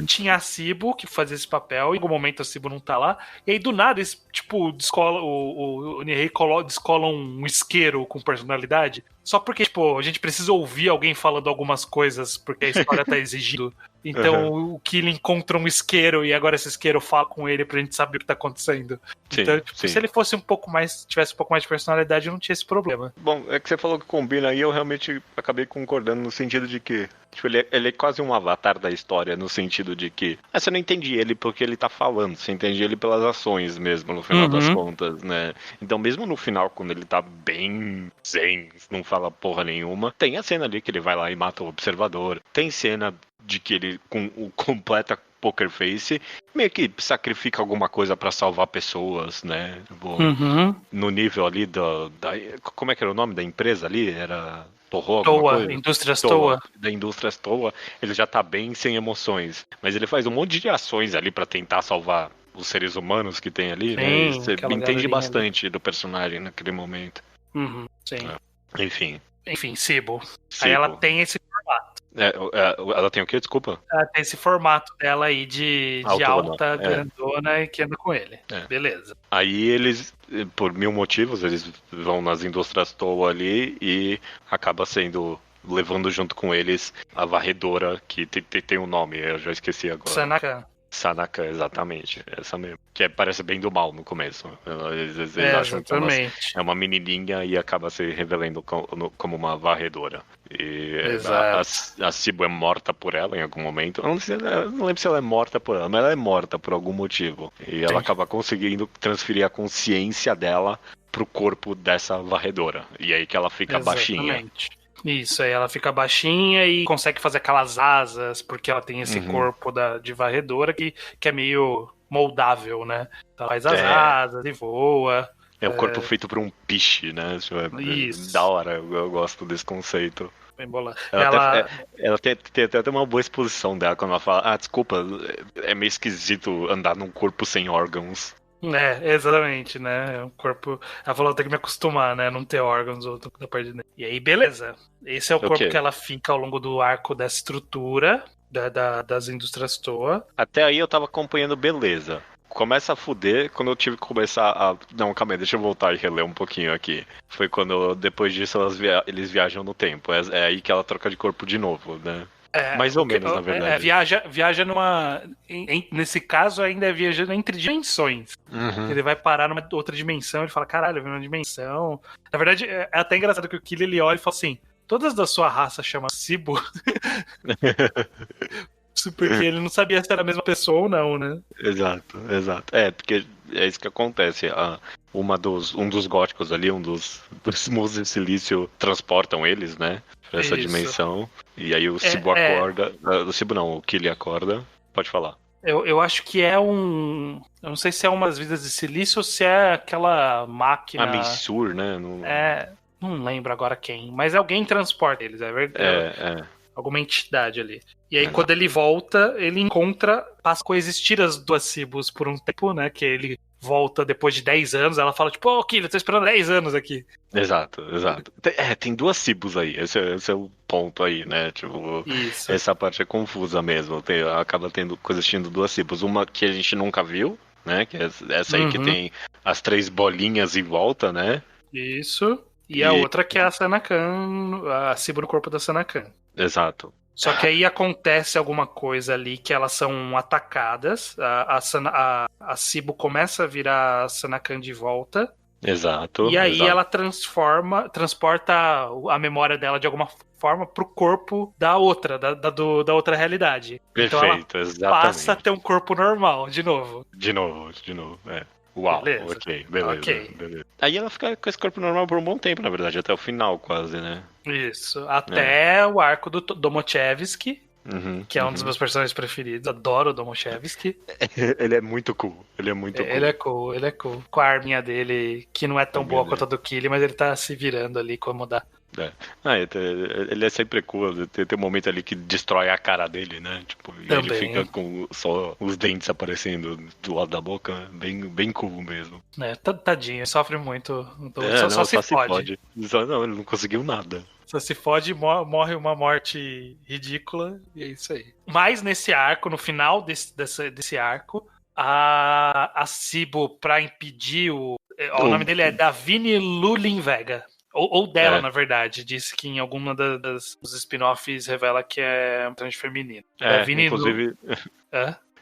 tinha a Cibo que fazia esse papel, em algum momento a Cibo não tá lá, e aí do nada, tipo, o Nihei descola um isqueiro com personalidade, só porque, tipo, a gente precisa ouvir alguém falando algumas coisas, porque a história tá exigindo. Então o Killy encontra um isqueiro e agora esse isqueiro fala com ele pra gente saber o que tá acontecendo. Sim, então, tipo, se ele fosse tivesse um pouco mais de personalidade, não tinha esse problema. Bom, é que você falou que combina aí, eu realmente acabei concordando no sentido de que, tipo, ele é quase um avatar da história, no sentido de que você não entende ele porque ele tá falando, você entende ele pelas ações mesmo, no final das contas, né? Então mesmo no final, quando ele tá bem zen, não fala porra nenhuma, tem a cena ali que ele vai lá e mata o observador, tem cena de que ele, com o completa poker face, meio que sacrifica alguma coisa pra salvar pessoas, né? Tipo, no nível ali como é que era o nome da empresa ali? Era Toa, Indústrias Toa. Da Indústrias Toa, ele já tá bem sem emoções, mas ele faz um monte de ações ali pra tentar salvar os seres humanos que tem ali, né? Você entende bastante ali do personagem naquele momento. Sim. Enfim, Cibo. Aí ela tem esse formato. Ela tem o quê? Desculpa? Ela tem esse formato dela aí de alta, grandona e que anda com ele. Beleza. Aí eles, por mil motivos, eles vão nas indústrias Toa ali e acaba levando junto com eles a varredora, que tem um nome, eu já esqueci agora. Sanaka, exatamente, essa mesmo. Que parece bem do mal no começo. Eles acham que é uma menininha e acaba se revelando como uma varredora. E a Cibo é morta por ela em algum momento. Eu não lembro se ela é morta por ela, mas ela é morta por algum motivo. E ela acaba conseguindo transferir a consciência dela pro corpo dessa varredora. E aí que ela fica baixinha. Isso, aí ela fica baixinha e consegue fazer aquelas asas, porque ela tem esse corpo de varredora que é meio moldável, né? Então ela faz as asas e voa. É o corpo feito por um piche, né? Isso. Da hora, eu gosto desse conceito. Bem bolado. Ela tem até uma boa exposição dela quando ela fala: desculpa, é meio esquisito andar num corpo sem órgãos. Exatamente, né? O corpo. Ela falou, tem que me acostumar, né? Não ter órgãos ou da parte dentro. E aí, beleza. Esse é o corpo que ela fica ao longo do arco dessa estrutura das indústrias Toa. Até aí eu tava acompanhando, beleza. Começa a fuder quando eu tive que começar a. Não, calma aí, deixa eu voltar e reler um pouquinho aqui. Foi quando, depois disso, eles viajam no tempo. É aí que ela troca de corpo de novo, né? Mais ou menos, na verdade. Viaja numa. Nesse caso, ainda é viajando entre dimensões. Ele vai parar numa outra dimensão, ele fala: caralho, eu vi uma dimensão. Na verdade, é até engraçado que o Killy ele olha e fala assim: todas da sua raça chamam Cibo. Porque ele não sabia se era a mesma pessoa ou não, né? Exato. Porque é isso que acontece. Um dos góticos ali, um dos musos de silício transportam eles, né? Pra essa dimensão. E aí o Cibo acorda. O Cibo não, o Killy acorda. Pode falar. Eu acho que é um. Eu não sei se é umas vidas de silício ou se é aquela máquina. A Mensur, né? Não lembro agora quem. Mas alguém transporta eles, é verdade. Alguma entidade ali. E aí, quando ele volta, ele encontra as coexistir as duas Cibos por um tempo, né? Que ele volta depois de 10 anos. Ela fala, tipo, Killy, eu tô esperando 10 anos aqui. Exato. Tem duas Cibos aí. Esse é o ponto aí, né? Tipo, isso. Essa parte é confusa mesmo. Acaba coexistindo duas Cibos. Uma que a gente nunca viu, né? Que é essa aí que tem as 3 bolinhas em volta, né? Isso. E a outra que é a Sanakan, a Cibo no corpo da Sanakan. Exato. Só que aí acontece alguma coisa ali que elas são atacadas. A Cibo começa a virar a Sanakan de volta. Exato. E aí ela transporta a memória dela de alguma forma pro corpo da outra, da outra realidade. Perfeito, então ela exatamente. passa a ter um corpo normal, de novo. De novo, Uau, beleza. Ok, beleza. Aí ela fica com esse corpo normal por um bom tempo, na verdade, até o final quase, né? Isso, até o arco do Domochevsky, que é um dos meus personagens preferidos. Adoro o Domoshevsky. Ele é muito cool. Ele é cool. Ele é cool. Com a arminha dele, que não é tão boa quanto a do Killy, mas ele tá se virando ali como dá. Ele é sempre cool. Tem um momento ali que destrói a cara dele, né? Tipo, e ele fica com só os dentes aparecendo do lado da boca. Bem cool mesmo. Tadinho, sofre muito. Só se fode. Não, ele não conseguiu nada. Só se fode e morre uma morte ridícula. E é isso aí. Mas nesse arco, no final desse arco, a Cibo, pra impedir o nome dele é Davine Lulin Vega. Ou dela, na verdade. Disse que em alguma dos spin-offs revela que é um personagem feminino. Inclusive...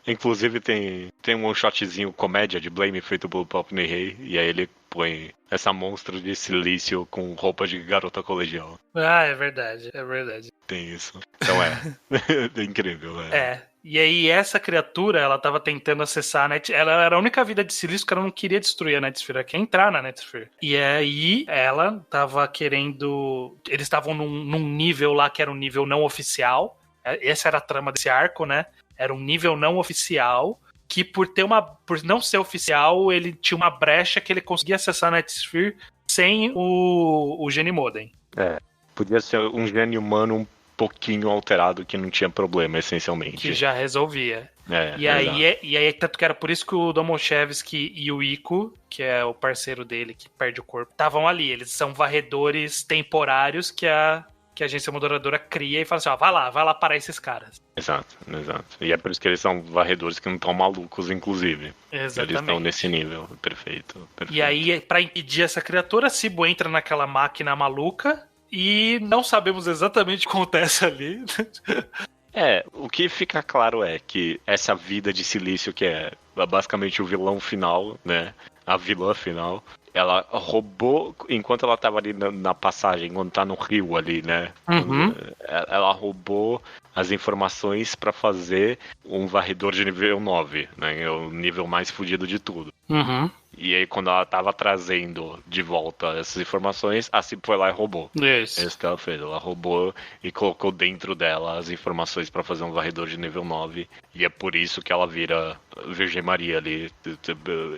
Inclusive tem um one-shotzinho comédia de Blame feito pelo Pop Rei, e aí ele põe essa monstro de silício com roupa de garota colegial. É verdade. Tem isso. Então é incrível. E aí essa criatura, ela tava tentando acessar a Net... Ela era a única vida de silício que ela não queria destruir a Netsphere, ela quer entrar na Netsphere. E aí ela tava querendo... Eles estavam num nível lá que era um nível não oficial. Essa era a trama desse arco, né? Era um nível não oficial, que por não ser oficial, ele tinha uma brecha que ele conseguia acessar a Netsphere sem o Gene Modem. Podia ser um gene humano um pouquinho alterado que não tinha problema, essencialmente. Que já resolvia. E aí, tanto que era por isso que o Domoshevsky e o Ico, que é o parceiro dele que perde o corpo, estavam ali. Eles são varredores temporários que a agência moderadora cria e fala assim, vai lá parar esses caras. Exato. E é por isso que eles são varredores que não estão malucos, inclusive. Exatamente. Eles estão nesse nível. Perfeito. E aí, pra impedir essa criatura, Cibo entra naquela máquina maluca e não sabemos exatamente o que acontece ali. O que fica claro é que essa vida de silício, que é basicamente o vilão final, né? A vilã final, ela roubou, enquanto ela tava ali na passagem, quando tá no rio ali, né? Ela roubou as informações pra fazer um varredor de nível 9, né? É o nível mais fodido de tudo. E aí, quando ela tava trazendo de volta essas informações, a Cibo foi lá e roubou. Isso. É isso que ela fez. Ela roubou e colocou dentro dela as informações pra fazer um varredor de nível 9. E é por isso que ela vira Virgem Maria ali,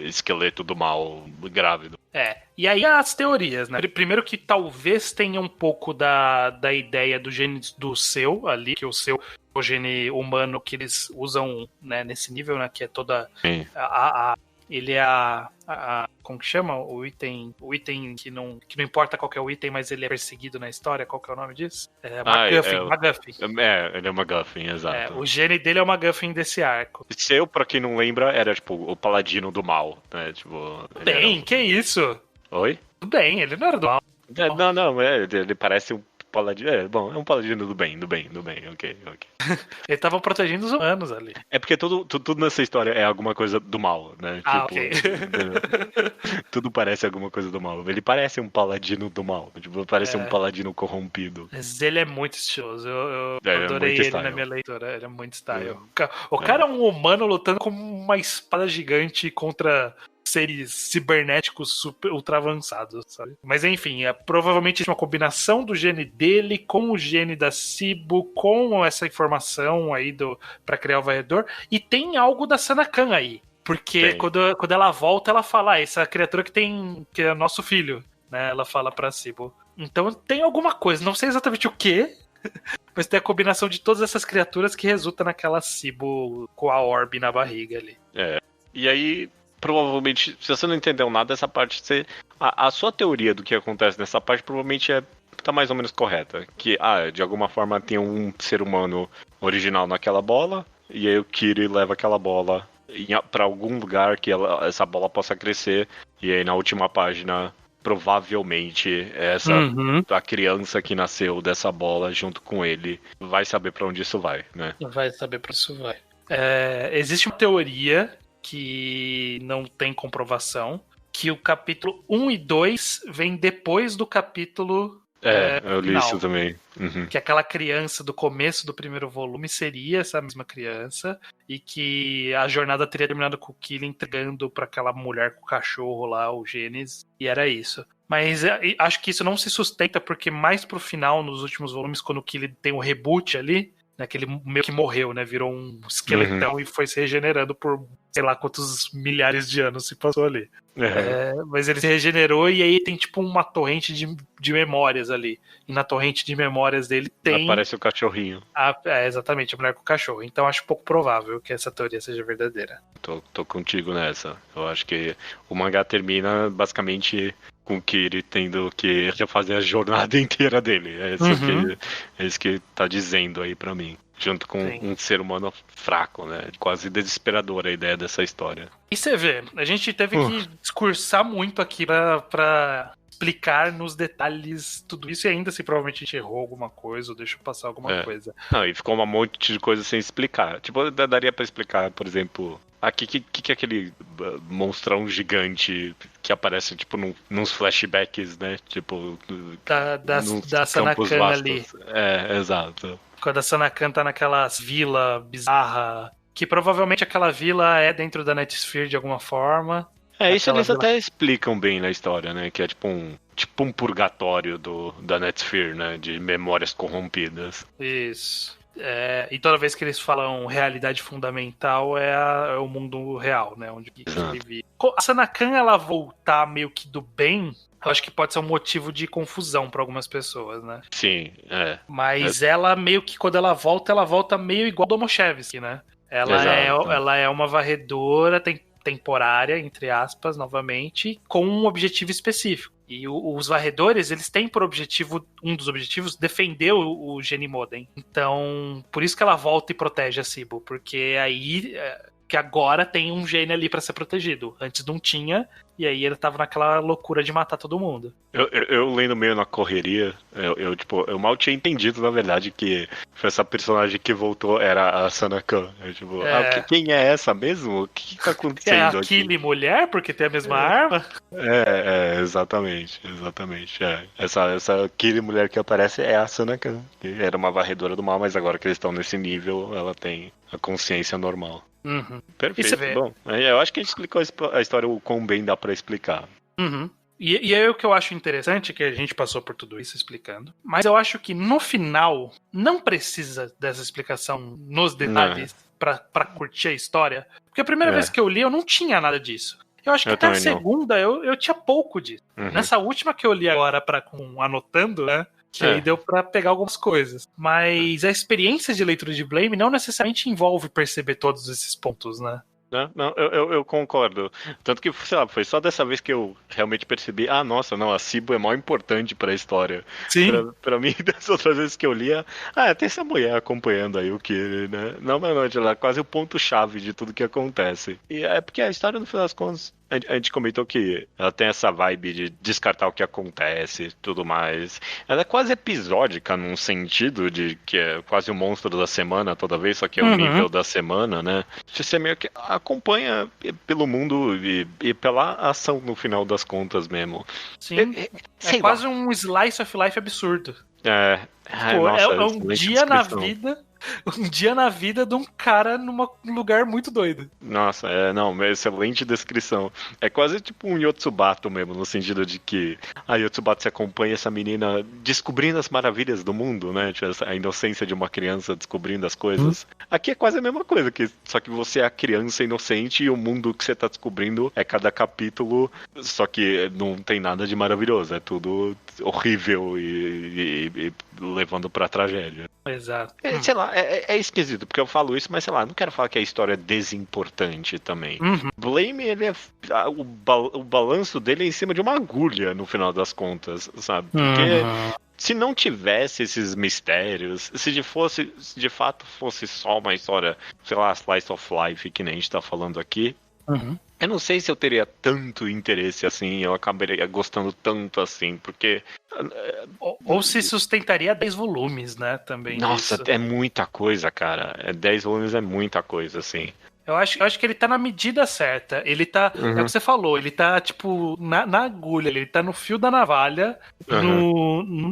esqueleto do mal, grávido. E aí as teorias, né? Primeiro que talvez tenha um pouco da ideia do gene do seu ali, que o seu é o gene humano que eles usam, né, nesse nível, né? Que é toda ele é como que chama? O item que não importa qual que é o item, mas ele é perseguido na história. Qual que é o nome disso? MacGuffin. Ele é o MacGuffin, exato. O gene dele é o MacGuffin desse arco. Seu, pra quem não lembra, era tipo o paladino do mal, né? Tipo, que isso? Oi? Tudo bem, ele não era do mal. Não, ele parece um paladino. É um paladino do bem, ok. Ele tava protegendo os humanos ali. É porque tudo nessa história é alguma coisa do mal, né? Ok. Tudo parece alguma coisa do mal. Ele parece um paladino do mal. Tipo, parece um paladino corrompido. Mas ele é muito estiloso. Eu adorei ele na minha leitura. Ele é muito style. O cara é um humano lutando com uma espada gigante contra seres cibernéticos super ultra avançados, sabe? Mas enfim, provavelmente uma combinação do gene dele com o gene da Cibo, com essa informação aí pra criar o varredor, e tem algo da Sanakan aí. Porque quando ela volta, ela fala, essa criatura que é nosso filho, né? Ela fala pra Cibo. Então tem alguma coisa, não sei exatamente o que, mas tem a combinação de todas essas criaturas que resulta naquela Cibo com a orbe na barriga ali. E aí, provavelmente, se você não entendeu nada dessa parte, a sua teoria do que acontece nessa parte provavelmente tá mais ou menos correta. Que, de alguma forma tem um ser humano original naquela bola, e aí o Kiri leva aquela bola pra algum lugar que essa bola possa crescer, e aí na última página, provavelmente, a criança que nasceu dessa bola junto com ele vai saber pra onde isso vai, né? Vai saber pra onde isso vai. Existe uma teoria que não tem comprovação, que o capítulo 1 e 2 vem depois do capítulo eu li isso também. Que aquela criança do começo do primeiro volume seria essa mesma criança, e que a jornada teria terminado com o Killy entregando pra aquela mulher com o cachorro lá, o Genes, e era isso. Mas acho que isso não se sustenta, porque mais pro final, nos últimos volumes, quando o Killy tem o reboot ali, né, que ele meio que morreu, né? Virou um esqueletão e foi se regenerando por sei lá quantos milhares de anos se passou ali. Mas ele se regenerou e aí tem tipo uma torrente de memórias ali. E na torrente de memórias dele tem... Aparece o cachorrinho. Exatamente, a mulher com o cachorro. Então acho pouco provável que essa teoria seja verdadeira. Tô contigo nessa. Eu acho que o mangá termina basicamente com o Kiri tendo que refazer a jornada inteira dele. É isso que tá dizendo aí pra mim. Junto com um ser humano fraco, né? Quase desesperadora a ideia dessa história. E você vê, a gente teve que discursar muito aqui pra explicar nos detalhes tudo isso e ainda se provavelmente a gente errou alguma coisa ou deixou passar alguma coisa. Não, e ficou um monte de coisa sem explicar. Tipo, daria pra explicar, por exemplo, que é aquele monstrão gigante que aparece, tipo, nos flashbacks, né? Tipo, da Sanakan ali. Exato. Quando a Sanakan tá naquelas vila bizarra, que provavelmente aquela vila é dentro da Netsphere de alguma forma. Isso eles até explicam bem na história, né? Que é tipo um purgatório da Netsphere, né? De memórias corrompidas. Isso. E toda vez que eles falam realidade fundamental é o mundo real, né? Onde ele vive. A Sanakan, ela voltar meio que do bem, eu acho que pode ser um motivo de confusão para algumas pessoas, né? Sim, Mas ela meio que, quando ela volta meio igual do Domoshevsky, né? Ela é uma varredora temporária, entre aspas, novamente, com um objetivo específico. E os varredores, eles têm por objetivo, um dos objetivos, defender o Genimoden. Então, por isso que ela volta e protege a Sibyl, porque aí... que agora tem um gene ali pra ser protegido. Antes não tinha, e aí ele tava naquela loucura de matar todo mundo. Eu lendo meio na correria, eu mal tinha entendido, na verdade, que essa personagem que voltou era a Sanakan. Quem é essa mesmo? O que tá acontecendo aqui? É a Kili mulher, porque tem a mesma arma? Exatamente. Essa Kili mulher que aparece é a Sanakan, que era uma varredora do mal, mas agora que eles estão nesse nível, ela tem a consciência normal. Perfeito, bom. Eu acho que a gente explicou a história o quão bem dá pra explicar. E aí o que eu acho interessante é que a gente passou por tudo isso explicando, mas eu acho que no final não precisa dessa explicação nos detalhes pra curtir a história, porque a primeira vez que eu li eu não tinha nada disso. Eu acho que até a segunda eu tinha pouco disso. Nessa última que eu li agora anotando, né? Que aí deu pra pegar algumas coisas. Mas a experiência de leitura de Blame não necessariamente envolve perceber todos esses pontos, né? Não, eu concordo. Tanto que, sei lá, foi só dessa vez que eu realmente percebi, nossa, não, a Sibyl é mó importante pra história. Sim. Pra mim, das outras vezes que eu lia, tem essa mulher acompanhando aí o que, né? Não, ela é quase o ponto-chave de tudo que acontece. E é porque a história, no final das contas, a gente comentou que ela tem essa vibe de descartar o que acontece e tudo mais. Ela é quase episódica num sentido de que é quase o monstro da semana toda vez, só que é o nível da semana, né? Você meio que acompanha pelo mundo e pela ação no final das contas mesmo. Sim. É quase um slice of life absurdo. Nossa, um dia na vida. Um dia na vida de um cara num lugar muito doido. Nossa, excelente descrição. É quase tipo um Yotsubato mesmo, no sentido de que a Yotsubato se acompanha essa menina descobrindo as maravilhas do mundo, né? A inocência de uma criança descobrindo as coisas. Aqui é quase a mesma coisa, só que você é a criança inocente e o mundo que você tá descobrindo é cada capítulo, só que não tem nada de maravilhoso, é tudo horrível e levando pra tragédia. Exato. Sei lá, é esquisito, porque eu falo isso, mas sei lá, não quero falar que a história é desimportante também. Blame, ele o balanço dele é em cima de uma agulha, no final das contas, sabe? Porque se não tivesse esses mistérios, se de fato fosse só uma história, sei lá, slice of life, que nem a gente tá falando aqui, eu não sei se eu teria tanto interesse assim, eu acabaria gostando tanto assim, porque... Ou se sustentaria 10 volumes, né, também. Nossa, disso. é muita coisa, cara. 10 volumes é muita coisa, assim. Eu acho que ele tá na medida certa. Ele tá, é o que você falou, ele tá, tipo, na agulha, ele tá no fio da navalha,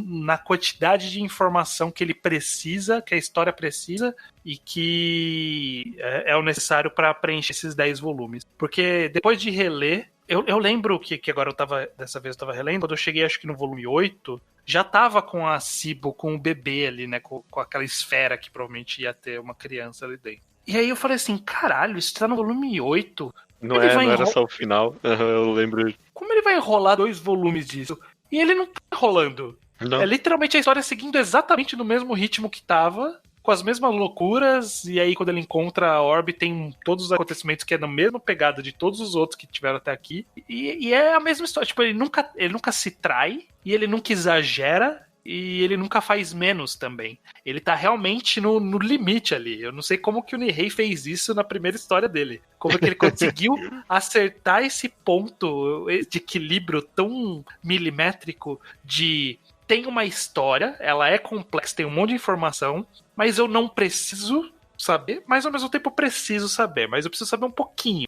na quantidade de informação que ele precisa, que a história precisa, e que é o necessário pra preencher esses 10 volumes. Porque depois de reler, Eu lembro que agora dessa vez eu tava relendo, quando eu cheguei acho que no volume 8, já tava com a Cibo, com o bebê ali, né, com aquela esfera que provavelmente ia ter uma criança ali dentro. E aí eu falei assim, caralho, isso tá no volume 8. Não era só o final, eu lembro. Como ele vai enrolar 2 volumes disso? E ele não tá enrolando. Não. É literalmente a história seguindo exatamente no mesmo ritmo que tava, com as mesmas loucuras, e aí quando ele encontra a Orb tem todos os acontecimentos que é na mesma pegada de todos os outros que tiveram até aqui. E é a mesma história, tipo, ele nunca se trai, e ele nunca exagera, e ele nunca faz menos também. Ele tá realmente no limite ali. Eu não sei como que o Nihei fez isso na primeira história dele. Como é que ele conseguiu acertar esse ponto de equilíbrio tão milimétrico de... Tem uma história, ela é complexa, tem um monte de informação, mas eu não preciso saber, mas ao mesmo tempo eu preciso saber, mas eu preciso saber um pouquinho.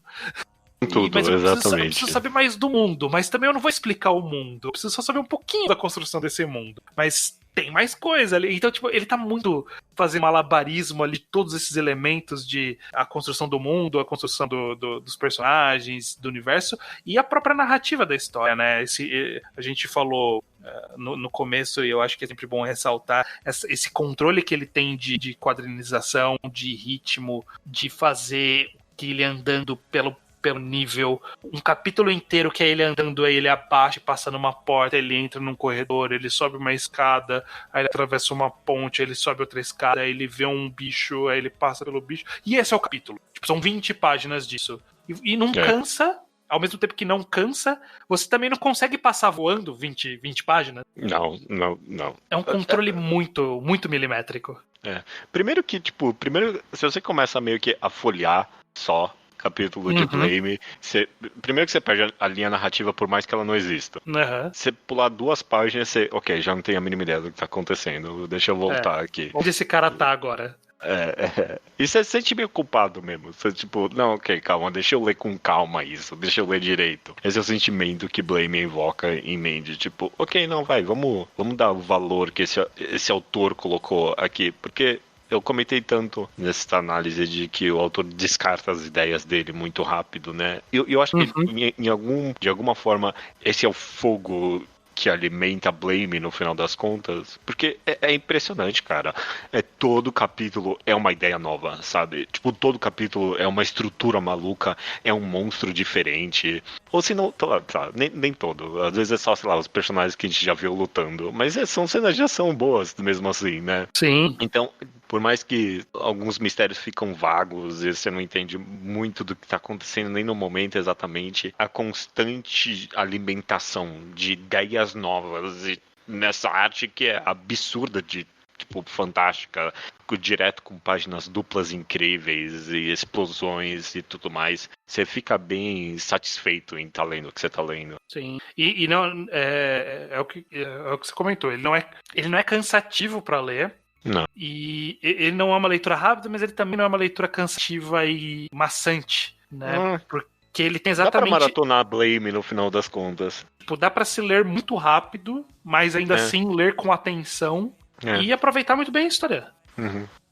Tudo, mas eu exatamente. preciso saber mais do mundo, mas também eu não vou explicar o mundo. Eu preciso só saber um pouquinho da construção desse mundo. Mas tem mais coisa ali. Então, tipo, ele tá muito fazendo malabarismo ali, todos esses elementos de a construção do mundo, a construção dos personagens, do universo, e a própria narrativa da história, né? A gente falou no começo, e eu acho que é sempre bom ressaltar esse controle que ele tem de quadrinização, de ritmo, de fazer que ele andando pelo nível, um capítulo inteiro que é ele andando, aí ele abaixa, passa numa porta, ele entra num corredor, ele sobe uma escada, aí ele atravessa uma ponte, ele sobe outra escada, aí ele vê um bicho, aí ele passa pelo bicho, e esse é o capítulo. Tipo, são 20 páginas disso. E não cansa, ao mesmo tempo que não cansa, você também não consegue passar voando 20 páginas. Não. É um controle muito, muito milimétrico. Primeiro, se você começa meio que a folhear só capítulo de Blame, primeiro que você perde a linha narrativa por mais que ela não exista. Você pular 2 páginas, ok, já não tenho a mínima ideia do que tá acontecendo, deixa eu voltar aqui. Onde esse cara tá agora? E você se sente meio culpado mesmo. Você tipo, não, ok, calma, deixa eu ler com calma isso, deixa eu ler direito. Esse é o sentimento que Blame invoca em mente, tipo, ok, não, vai, vamos dar o valor que esse autor colocou aqui, porque eu comentei tanto nessa análise de que o autor descarta as ideias dele muito rápido, né? Eu acho que de alguma forma esse é o fogo que alimenta Blame no final das contas, porque é impressionante, cara. Todo capítulo é uma ideia nova, sabe? Tipo, todo capítulo é uma estrutura maluca, é um monstro diferente. Ou se não, nem todo. Às vezes é só, sei lá, os personagens que a gente já viu lutando. Mas são cenas de ação boas, mesmo assim, né? Sim. Então, por mais que alguns mistérios ficam vagos e você não entende muito do que está acontecendo nem no momento exatamente, a constante alimentação de ideias novas e nessa arte que é absurda de tipo fantástica, direto com páginas duplas incríveis e explosões e tudo mais, você fica bem satisfeito em estar lendo o que você está lendo. Sim. E não é o que você comentou, ele não é cansativo para ler. Não. E ele não é uma leitura rápida, mas ele também não é uma leitura cansativa e maçante, né? Porque ele tem exatamente... Dá pra maratonar Blame no final das contas. Tipo, dá pra se ler muito rápido, mas ainda assim ler com atenção e aproveitar muito bem a história.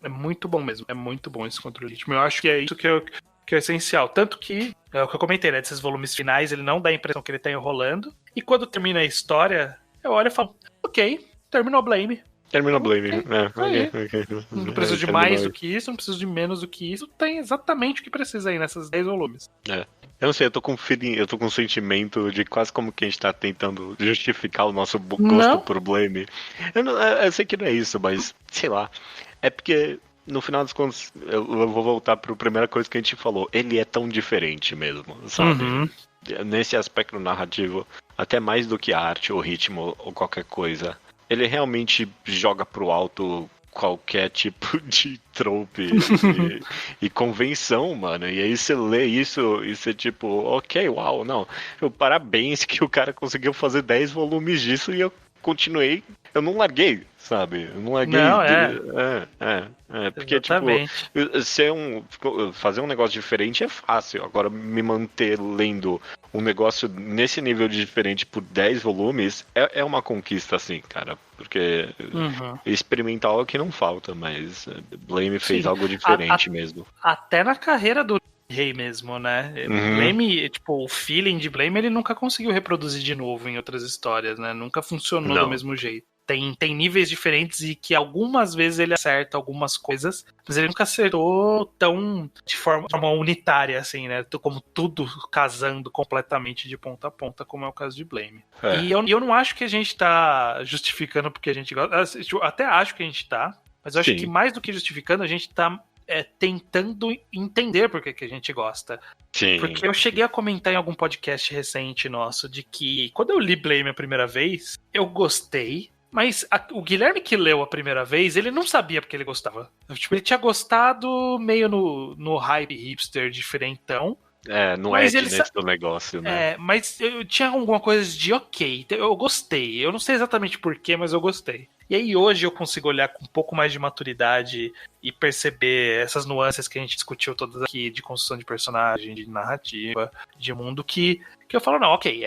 É muito bom mesmo, é muito bom esse controle de ritmo. Eu acho que é isso que é essencial. Tanto que, é o que eu comentei, né? Desses volumes finais, ele não dá a impressão que ele tá enrolando. E quando termina a história, eu olho e falo, ok, terminou Blame. Terminou Blame. Não preciso de mais do que isso, não preciso de menos do que isso. Tem exatamente o que precisa aí nessas 10 volumes. Eu não sei, eu tô com um sentimento de quase como que a gente tá tentando justificar o nosso gosto por Blame. Eu sei que não é isso, mas sei lá. É porque, no final das contas, eu vou voltar pra primeira coisa que a gente falou. Ele é tão diferente mesmo, sabe? Nesse aspecto narrativo, até mais do que a arte, o ritmo ou qualquer coisa. Ele realmente joga pro alto qualquer tipo de trope e convenção, mano. E aí você lê isso e você tipo, ok, uau, não. Parabéns que o cara conseguiu fazer 10 volumes disso e eu continuei. Eu não larguei, sabe? Eu não larguei. Não, porque, exatamente. Tipo, fazer um negócio diferente é fácil. Agora, me manter lendo um negócio nesse nível de diferente por 10 volumes é uma conquista, assim, cara. Porque experimentar algo que não falta, mas Blame fez algo diferente mesmo. Até na carreira do Rei mesmo, né? Blame, tipo, o feeling de Blame ele nunca conseguiu reproduzir de novo em outras histórias, né? Nunca funcionou do mesmo jeito. Tem níveis diferentes e que algumas vezes ele acerta algumas coisas, mas ele nunca acertou tão de forma unitária, assim, né? Como tudo casando completamente de ponta a ponta, como é o caso de Blame. E eu não acho que a gente tá justificando porque a gente gosta. Eu até acho que a gente tá, mas eu acho que mais do que justificando, a gente tá tentando entender por que a gente gosta. Sim. Porque eu cheguei a comentar em algum podcast recente nosso de que quando eu li Blame a primeira vez, eu gostei. Mas o Guilherme que leu a primeira vez, ele não sabia porque ele gostava. Tipo, ele tinha gostado meio no hype hipster diferentão. No edginess do negócio, né? Mas eu tinha alguma coisa de ok, eu gostei. Eu não sei exatamente porquê, mas eu gostei. E aí hoje eu consigo olhar com um pouco mais de maturidade e perceber essas nuances que a gente discutiu todas aqui, de construção de personagem, de narrativa, de mundo, que eu falo, não, ok,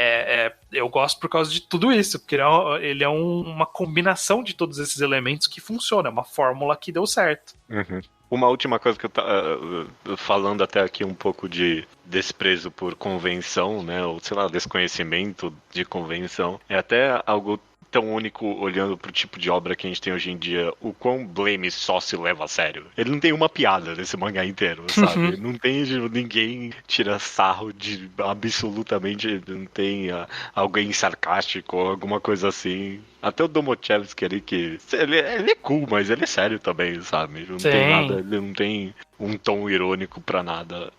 eu gosto por causa de tudo isso, porque ele é uma combinação de todos esses elementos que funciona, é uma fórmula que deu certo. Uhum. Uma última coisa que eu tava falando até aqui um pouco de desprezo por convenção, né, ou sei lá, desconhecimento de convenção, é até algo tão único olhando pro tipo de obra que a gente tem hoje em dia, o quão Blame só se leva a sério. Ele não tem uma piada nesse mangá inteiro, sabe? Não tem ninguém tira sarro de absolutamente, não tem alguém sarcástico ou alguma coisa assim. Até o Domochevsky ali, que ele é cool, mas ele é sério também, sabe? Não tem nada, ele não tem um tom irônico pra nada.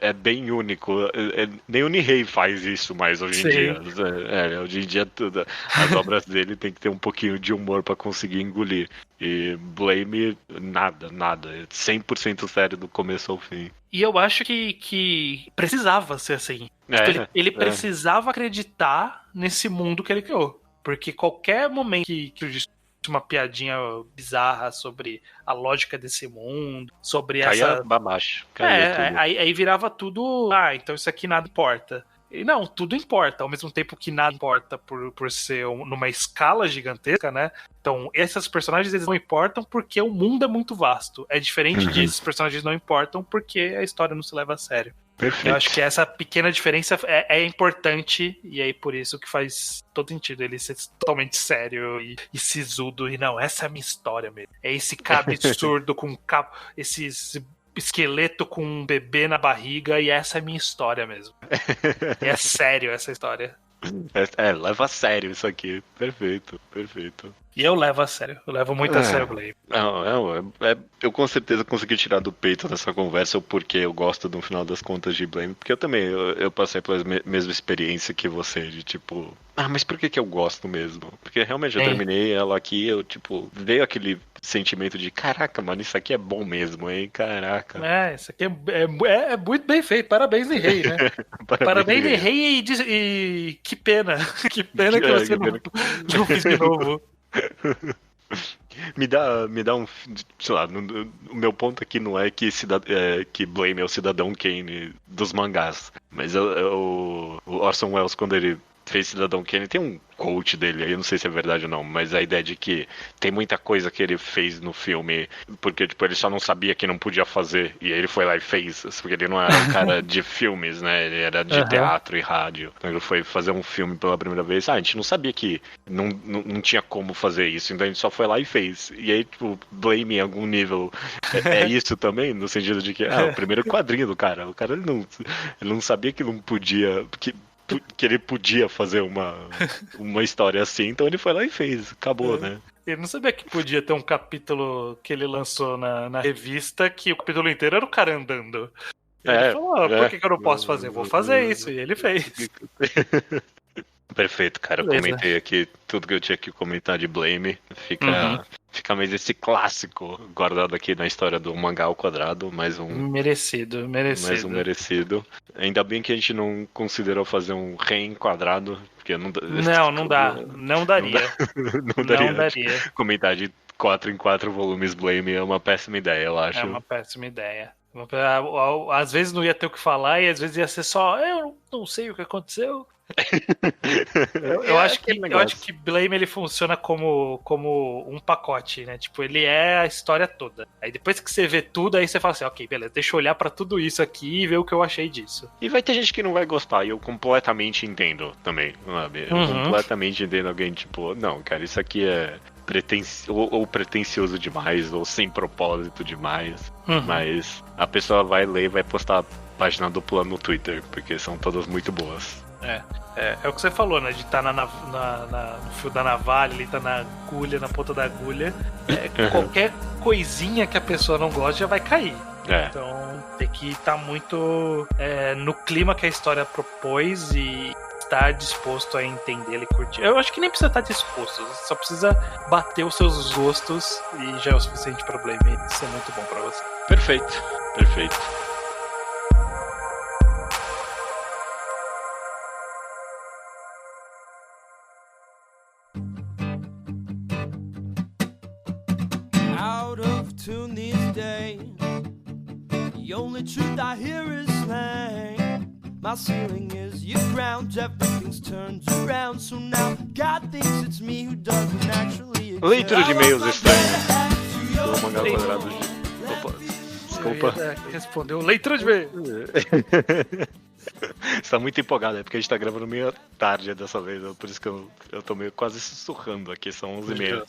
É bem único. Nem o Nihei faz isso mais hoje em dia. Hoje em dia as obras dele tem que ter um pouquinho de humor pra conseguir engolir. E Blame, nada. É 100% sério do começo ao fim. E eu acho que precisava ser assim. Ele precisava acreditar nesse mundo que ele criou. Porque qualquer momento que uma piadinha bizarra sobre a lógica desse mundo, sobre caia baixo. Aí virava tudo, então isso aqui nada importa. E não, tudo importa, ao mesmo tempo que nada importa por ser numa escala gigantesca, né? Então, esses personagens eles não importam porque o mundo é muito vasto. É diferente disso, esses personagens não importam porque a história não se leva a sério. Perfeito. Eu acho que essa pequena diferença é importante, e aí por isso que faz todo sentido ele ser totalmente sério e sisudo. E não, essa é a minha história mesmo. É esse cara absurdo com esse esqueleto com um bebê na barriga, e essa é a minha história mesmo. É sério essa história. Leva a sério isso aqui. Perfeito. E eu levo a sério, eu levo muito a sério o Blame. Eu com certeza consegui tirar do peito nessa conversa o porquê eu gosto, no final das contas, de Blame, porque eu também, eu passei pela mesma experiência que você, de tipo, mas por que eu gosto mesmo? Porque realmente eu terminei ela aqui, eu tipo, veio aquele sentimento de, caraca, mano, isso aqui é bom mesmo, hein, caraca. Isso aqui é muito bem feito, parabéns, Nihei, né? Parabéns, Nihei, e que pena que você não fez de novo. Me dá um, sei lá, o meu ponto aqui não é que Blame é o Cidadão Kane dos mangás, mas o Orson Welles, quando ele fez Cidadão Kane, tem um quote dele, aí eu não sei se é verdade ou não, mas a ideia de que tem muita coisa que ele fez no filme, porque tipo, ele só não sabia que não podia fazer, e aí ele foi lá e fez, porque ele não era um cara de filmes, né, ele era de teatro e rádio, então ele foi fazer um filme pela primeira vez, a gente não sabia que não tinha como fazer isso, então a gente só foi lá e fez, e aí tipo, Blame em algum nível é isso também, no sentido de que, o primeiro quadrinho do cara, o cara ele não sabia que não podia, que ele podia fazer uma história assim, então ele foi lá e fez, acabou, né? Ele não sabia que podia ter um capítulo que ele lançou na revista que o capítulo inteiro era o cara andando. Ele falou, por que eu não posso fazer? Vou fazer isso, e ele fez. Perfeito, cara. Eu comentei aqui tudo que eu tinha que comentar de Blame. Fica mais esse clássico guardado aqui na história do mangá ao quadrado. Mais um. Merecido. Mais um merecido. Ainda bem que a gente não considerou fazer um reenquadrado. Porque não dá. Não daria. Não daria. Comentar de 4 em 4 volumes Blame é uma péssima ideia, eu acho. É uma péssima ideia. Às vezes não ia ter o que falar e às vezes ia ser só, eu não sei o que aconteceu. Eu acho que Blame ele funciona como um pacote, né? Tipo, ele é a história toda. Aí depois que você vê tudo, aí você fala assim, ok, beleza, deixa eu olhar pra tudo isso aqui e ver o que eu achei disso. E vai ter gente que não vai gostar, e eu completamente entendo também, sabe? Eu completamente entendo alguém, tipo, não, cara, isso aqui é ou pretencioso demais, ou sem propósito demais. Mas a pessoa vai ler e vai postar a página dupla no Twitter, porque são todas muito boas. É o que você falou, né? De estar no fio da navalha, ele tá na agulha, na ponta da agulha. Qualquer coisinha que a pessoa não gosta já vai cair. Então tem que estar muito no clima que a história propôs e estar disposto a entender e curtir. Eu acho que nem precisa estar disposto, você só precisa bater os seus gostos e já é o suficiente para o Blame ser muito bom para você. Perfeito. Out of tune these days, the only truth I hear is slang. My ceiling is your ground, everything's turned around. So now God thinks it's me who doesn't actually exist. Leitura de e-mails estranhas do Mangá Quadrado de... Opa, desculpa. Respondeu leitura de e-mails. Você tá muito empolgado, é porque a gente tá gravando meio tarde dessa vez, por isso que eu tô meio quase sussurrando aqui, são 11h30.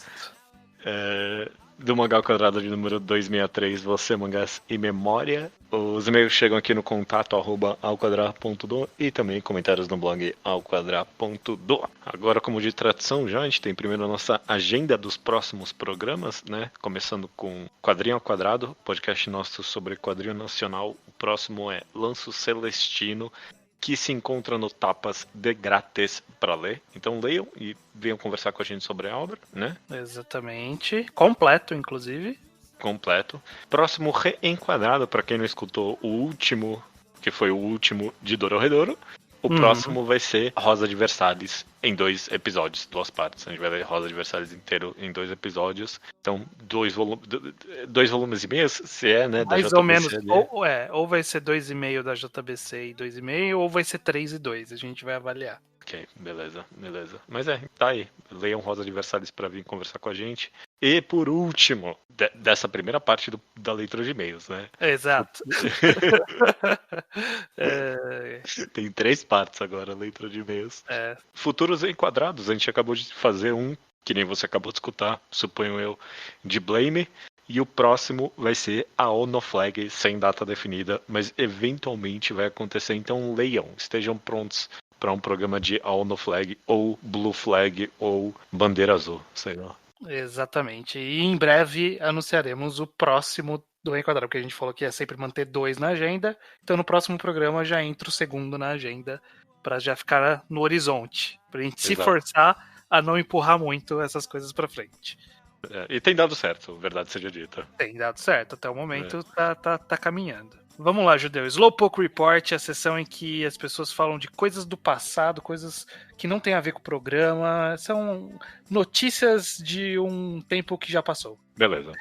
Do Mangá ao Quadrado de número 263, você, mangás e memória. Os e-mails chegam aqui no contato @alquadra.do e também comentários no blog alquadra.do. Agora, como de tradição já, a gente tem primeiro a nossa agenda dos próximos programas, né? Começando com Quadrinho ao Quadrado, podcast nosso sobre quadrinho nacional. O próximo é Lanço Celestino, que se encontra no Tapas de grátis para ler. Então leiam e venham conversar com a gente sobre a obra, né? Exatamente. Completo, inclusive. Completo. Próximo Reenquadrado, para quem não escutou o último, que foi o último de Dororedoro. O próximo vai ser Rosa de Versalhes em 2 episódios, 2 partes. A gente vai ler Rosa de Versalhes inteiro em 2 episódios. Então, 2 volumes e meio, se é, né? Mais da ou menos. Ou vai ser 2,5 da JBC e 2,5, ou vai ser 3 e 2. A gente vai avaliar. Ok, beleza. Mas tá aí. Leiam Rosa de Versalhes para vir conversar com a gente. E por último, dessa primeira parte da leitura de e-mails, né? Exato. Tem 3 partes agora, a leitura de e-mails. Futuros enquadrados, a gente acabou de fazer um, que nem você acabou de escutar, suponho eu, de Blame. E o próximo vai ser a Ono Flag, sem data definida, mas eventualmente vai acontecer. Então leiam, estejam prontos para um programa de Ono Flag, ou Blue Flag, ou Bandeira Azul, sei lá. Exatamente. E em breve anunciaremos o próximo do Enquadrado, porque a gente falou que ia sempre manter 2 na agenda. Então no próximo programa já entra o segundo na agenda, para já ficar no horizonte. Pra gente se forçar a não empurrar muito essas coisas pra frente. E tem dado certo, verdade seja dita. Tem dado certo, até o momento tá caminhando. Vamos lá, Judeu. Slowpoke Report é a sessão em que as pessoas falam de coisas do passado, coisas que não tem a ver com o programa. São notícias de um tempo que já passou. Beleza.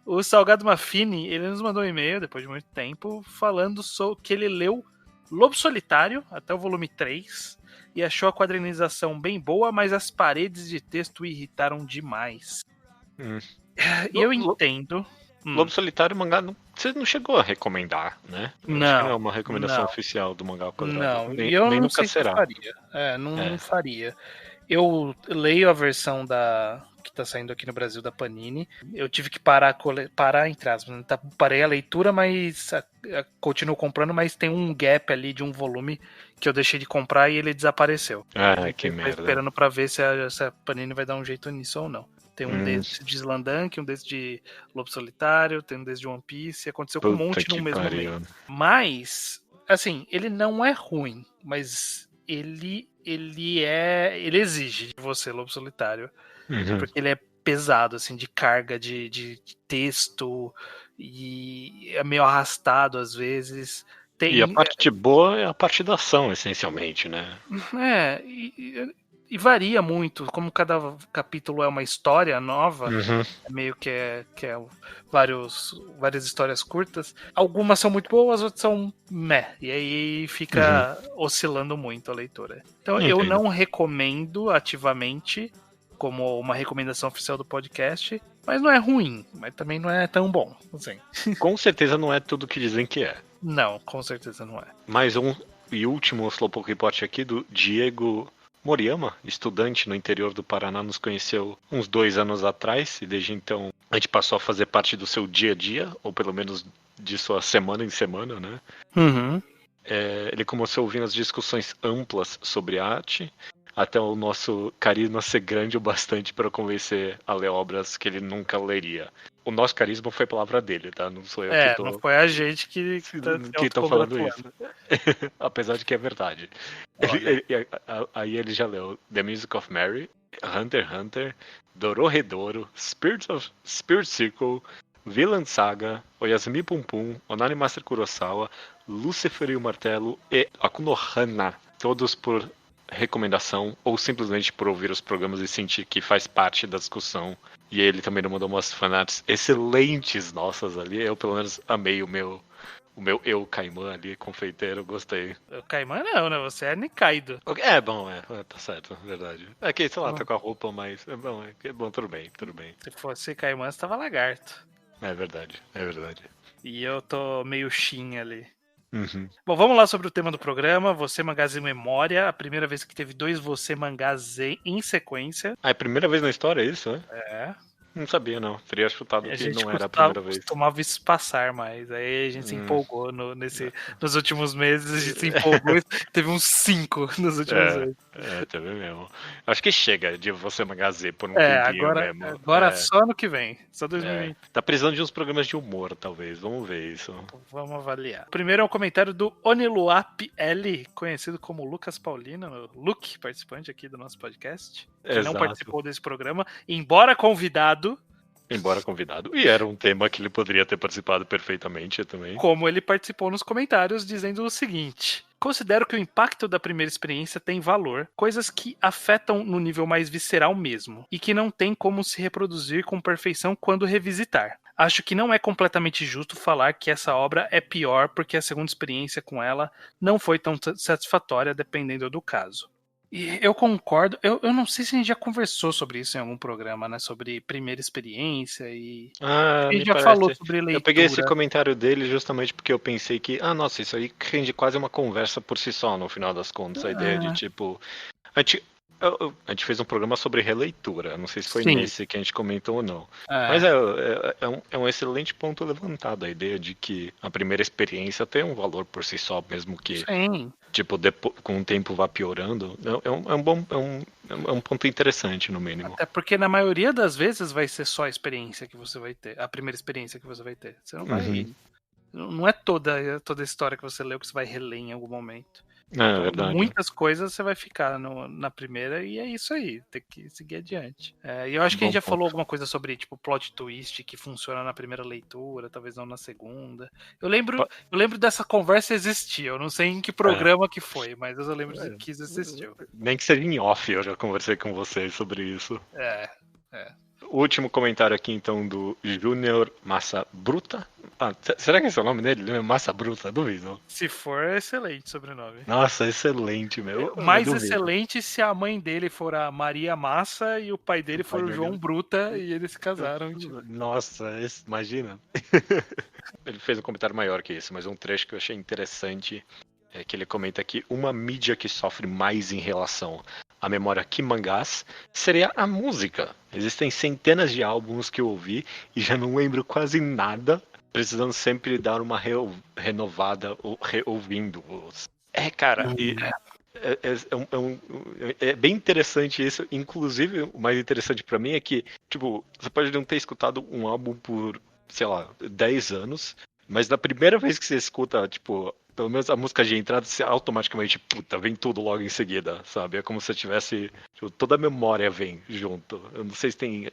O Salgado Maffini, ele nos mandou um e-mail, depois de muito tempo, falando que ele leu Lobo Solitário, até o volume 3, e achou a quadrinização bem boa, mas as paredes de texto o irritaram demais. E eu entendo... Lobo Solitário, mangá, você não chegou a recomendar, né? Não. Acho que não é uma recomendação oficial do Mangá ao Quadrado. Não, e eu nem não nunca sei se será. faria. Não faria. Eu leio a versão que tá saindo aqui no Brasil da Panini. Eu tive que parar entre aspas. Né? Parei a leitura, mas continuo comprando, mas tem um gap ali de um volume que eu deixei de comprar e ele desapareceu. Que merda. Tô esperando pra ver se a Panini vai dar um jeito nisso ou não. Tem um desse de Slandunk, um desse de Lobo Solitário, tem um desse de One Piece. Aconteceu com um monte no mesmo momento. Mas, assim, ele não é ruim, mas ele exige de você, Lobo Solitário. Porque ele é pesado, assim, de carga, de texto, e é meio arrastado às vezes. E a parte boa é a parte da ação, essencialmente, né? E varia muito, como cada capítulo é uma história nova, meio que é várias histórias curtas. Algumas são muito boas, outras são meh. E aí fica oscilando muito a leitura. Então eu não recomendo ativamente, como uma recomendação oficial do podcast, mas não é ruim, mas também não é tão bom. Assim. Com certeza não é tudo que dizem que é. Não, com certeza não é. Mais um e último Slowpoke Report aqui do Diego Moriyama, estudante no interior do Paraná, nos conheceu uns 2 anos atrás e desde então a gente passou a fazer parte do seu dia a dia, ou pelo menos de sua semana em semana, né? Ele começou ouvindo as discussões amplas sobre arte, até o nosso carisma ser grande o bastante para convencer a ler obras que ele nunca leria. O nosso carisma foi a palavra dele, tá? Não sou eu que tô... não foi a gente que tô falando isso. Apesar de que é verdade. Aí ele já leu The Music of Mary, Hunter x Hunter, Dorohedoro, Spirit Circle, Vinland Saga, Oyasumi Pum Pum, Onani Master Kurosawa, Lúcifer e o Martelo e Akunohana. Todos por recomendação ou simplesmente por ouvir os programas e sentir que faz parte da discussão. E ele também mandou umas fanarts excelentes nossas ali. Eu pelo menos amei o meu eu Caimã ali, confeiteiro, gostei. O Caimã não, né? Você é Nikaido. É bom, tá certo, verdade. É que, sei lá, tá com a roupa, mas é bom, tudo bem. Se fosse Caimã, você tava lagarto. É verdade. E eu tô meio Shin ali. Bom, vamos lá sobre o tema do programa. Você Mangás em Memória. A primeira vez que teve 2 Você Mangás em sequência. É a primeira vez na história, é isso, né? É. Não sabia, não. Teria chutado que não era a primeira vez. Costumava isso passar mais. Aí a gente se empolgou nos últimos meses. A gente se empolgou e teve uns 5 nos últimos meses. Teve mesmo. Acho que chega de Você Magazê por um tempinho mesmo. Agora só no que vem. Só 2020. Tá precisando de uns programas de humor, talvez. Vamos ver isso. Vamos avaliar. Primeiro é um comentário do Oniluap L, conhecido como Lucas Paulino, Luke, participante aqui do nosso podcast. Que não participou desse programa, embora convidado. E era um tema que ele poderia ter participado perfeitamente também. Como ele participou nos comentários dizendo o seguinte: considero que o impacto da primeira experiência tem valor, coisas que afetam no nível mais visceral mesmo, e que não tem como se reproduzir com perfeição quando revisitar. Acho que não é completamente justo falar que essa obra é pior porque a segunda experiência com ela não foi tão satisfatória, dependendo do caso. E eu concordo, eu não sei se a gente já conversou sobre isso em algum programa, né? Sobre primeira experiência e... a gente já falou sobre leitura. Eu peguei esse comentário dele justamente porque eu pensei que, nossa, isso aí rende quase uma conversa por si só, no final das contas. A ideia de, tipo... A gente fez um programa sobre releitura, não sei se foi nesse que a gente comentou ou não. Mas é um excelente ponto levantado, a ideia de que a primeira experiência tem um valor por si só, mesmo que, tipo, com o tempo vá piorando. É um ponto interessante, no mínimo. Até porque na maioria das vezes vai ser só a experiência que você vai ter, a primeira experiência que você vai ter. Você não vai... Não é toda a história que você leu que você vai reler em algum momento. É verdade. Muitas coisas você vai ficar na primeira e é isso aí, tem que seguir adiante. E eu acho que a gente já falou alguma coisa sobre tipo plot twist que funciona na primeira leitura, talvez não na segunda. Eu lembro dessa conversa existir, eu não sei em que programa que foi, mas eu lembro que isso existiu. Nem que seja em off, eu já conversei com vocês sobre isso. O último comentário aqui, então, do Júnior Massa Bruta. Será que esse é o nome dele? Massa Bruta? Duvido. Se for, é excelente sobrenome. Nossa, excelente, meu. Mais excelente se a mãe dele for a Maria Massa e o pai dele for o João Bruta e eles se casaram. Tipo. Nossa, imagina. Ele fez um comentário maior que esse, mas um trecho que eu achei interessante é que ele comenta aqui: uma mídia que sofre mais em relação à memória que mangás seria a música. Existem centenas de álbuns que eu ouvi e já não lembro quase nada, precisando sempre dar uma renovada ou reouvindo-os. Cara, é bem interessante isso. Inclusive, o mais interessante pra mim é que, tipo, você pode não ter escutado um álbum por, sei lá, 10 anos, mas na primeira vez que você escuta, tipo, pelo menos a música de entrada, você automaticamente, vem tudo logo em seguida, sabe? É como se tivesse, tipo, toda a memória vem junto. Eu não sei se tem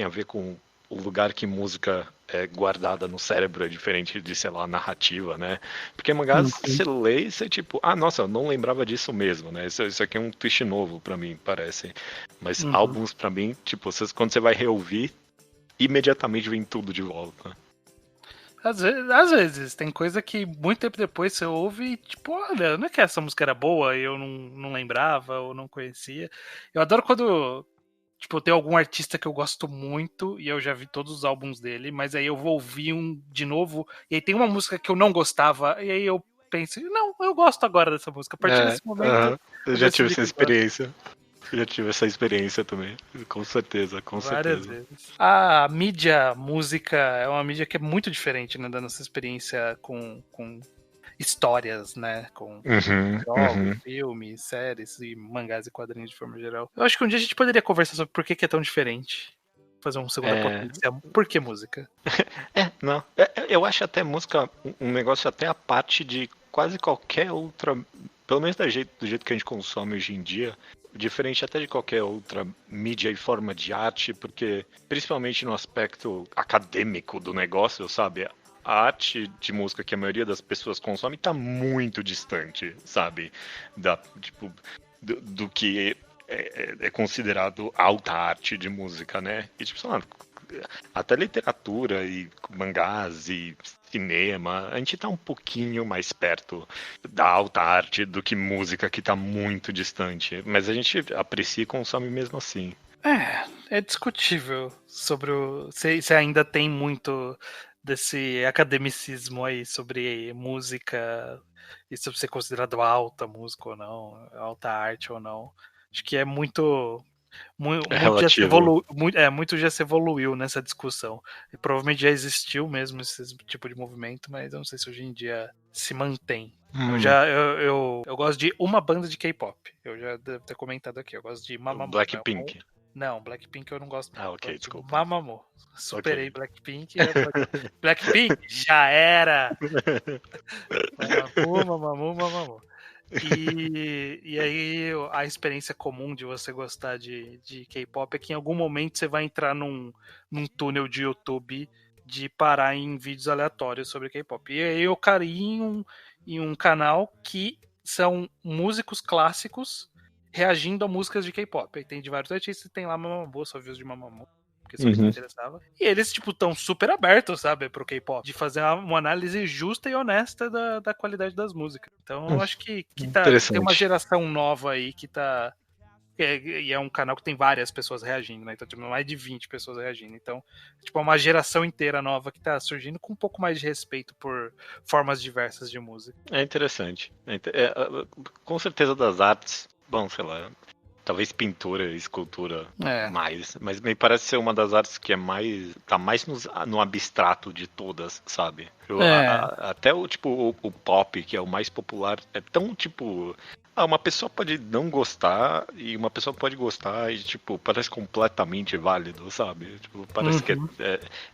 a ver com o lugar que música é guardada no cérebro é diferente de, sei lá, narrativa, né? Porque mangás, você lê e você tipo, nossa, eu não lembrava disso mesmo, né? Isso aqui é um twist novo pra mim, parece. Mas álbuns, pra mim, tipo, quando você vai reouvir, imediatamente vem tudo de volta. Às vezes, tem coisa que muito tempo depois você ouve e, tipo, olha, não é que essa música era boa e eu não lembrava ou não conhecia. Eu adoro quando, tipo, tem algum artista que eu gosto muito e eu já vi todos os álbuns dele, mas aí eu vou ouvir um de novo e aí tem uma música que eu não gostava e aí eu penso, não, eu gosto agora dessa música. A partir desse momento... Eu já tive essa experiência. Eu já tive essa experiência também, com certeza, com Várias certeza. vezes. A mídia, música, é uma mídia que é muito diferente, né, da nossa experiência com histórias, né, com jogos, filmes, séries e mangás e quadrinhos de forma geral. Eu acho que um dia a gente poderia conversar sobre por que é tão diferente. Fazer um segunda potência. Por que música? Não. Eu acho até música um negócio até a parte de quase qualquer outra, pelo menos do jeito que a gente consome hoje em dia, diferente até de qualquer outra mídia e forma de arte, porque principalmente no aspecto acadêmico do negócio, sabe? A arte de música que a maioria das pessoas consome está muito distante, sabe? Do que é considerado alta arte de música, né? E tipo, sei lá, até literatura e mangás e cinema, a gente tá um pouquinho mais perto da alta arte do que música, que tá muito distante. Mas a gente aprecia e consome mesmo assim. É discutível sobre se ainda tem muito desse academicismo aí sobre música e sobre ser considerado alta música ou não, alta arte ou não. Acho que é muito muito já se evoluiu nessa discussão. E provavelmente já existiu mesmo esse tipo de movimento, mas eu não sei se hoje em dia se mantém. Eu gosto de uma banda de K-pop. Eu já devo ter comentado aqui. Eu gosto de Mamamoo. Blackpink. Não, Blackpink eu não gosto. Ok, desculpa. Mamamoo. Superei Blackpink. Blackpink já era. Mamamoo. E aí a experiência comum de você gostar de K-pop é que em algum momento você vai entrar num túnel de YouTube de parar em vídeos aleatórios sobre K-pop. E aí eu caí em um canal que são músicos clássicos reagindo a músicas de K-pop. Aí tem de vários artistas, tem lá Mamamoo, só views de Mamamoo, porque isso me interessava. E eles, tipo, tão super abertos, sabe, pro K-pop, de fazer uma análise justa e honesta da qualidade das músicas. Então eu acho que tem uma geração nova aí que tá... E é um canal que tem várias pessoas reagindo, né? Então, tipo, mais de 20 pessoas reagindo. Então, tipo, é uma geração inteira nova que tá surgindo com um pouco mais de respeito por formas diversas de música. É interessante. Com certeza das artes, bom, sei lá, talvez pintura e escultura mais, mas me parece ser uma das artes que tá mais no abstrato de todas, sabe? Até o pop, que é o mais popular, é tão tipo... uma pessoa pode não gostar e uma pessoa pode gostar e, tipo, parece completamente válido, sabe? Tipo, parece que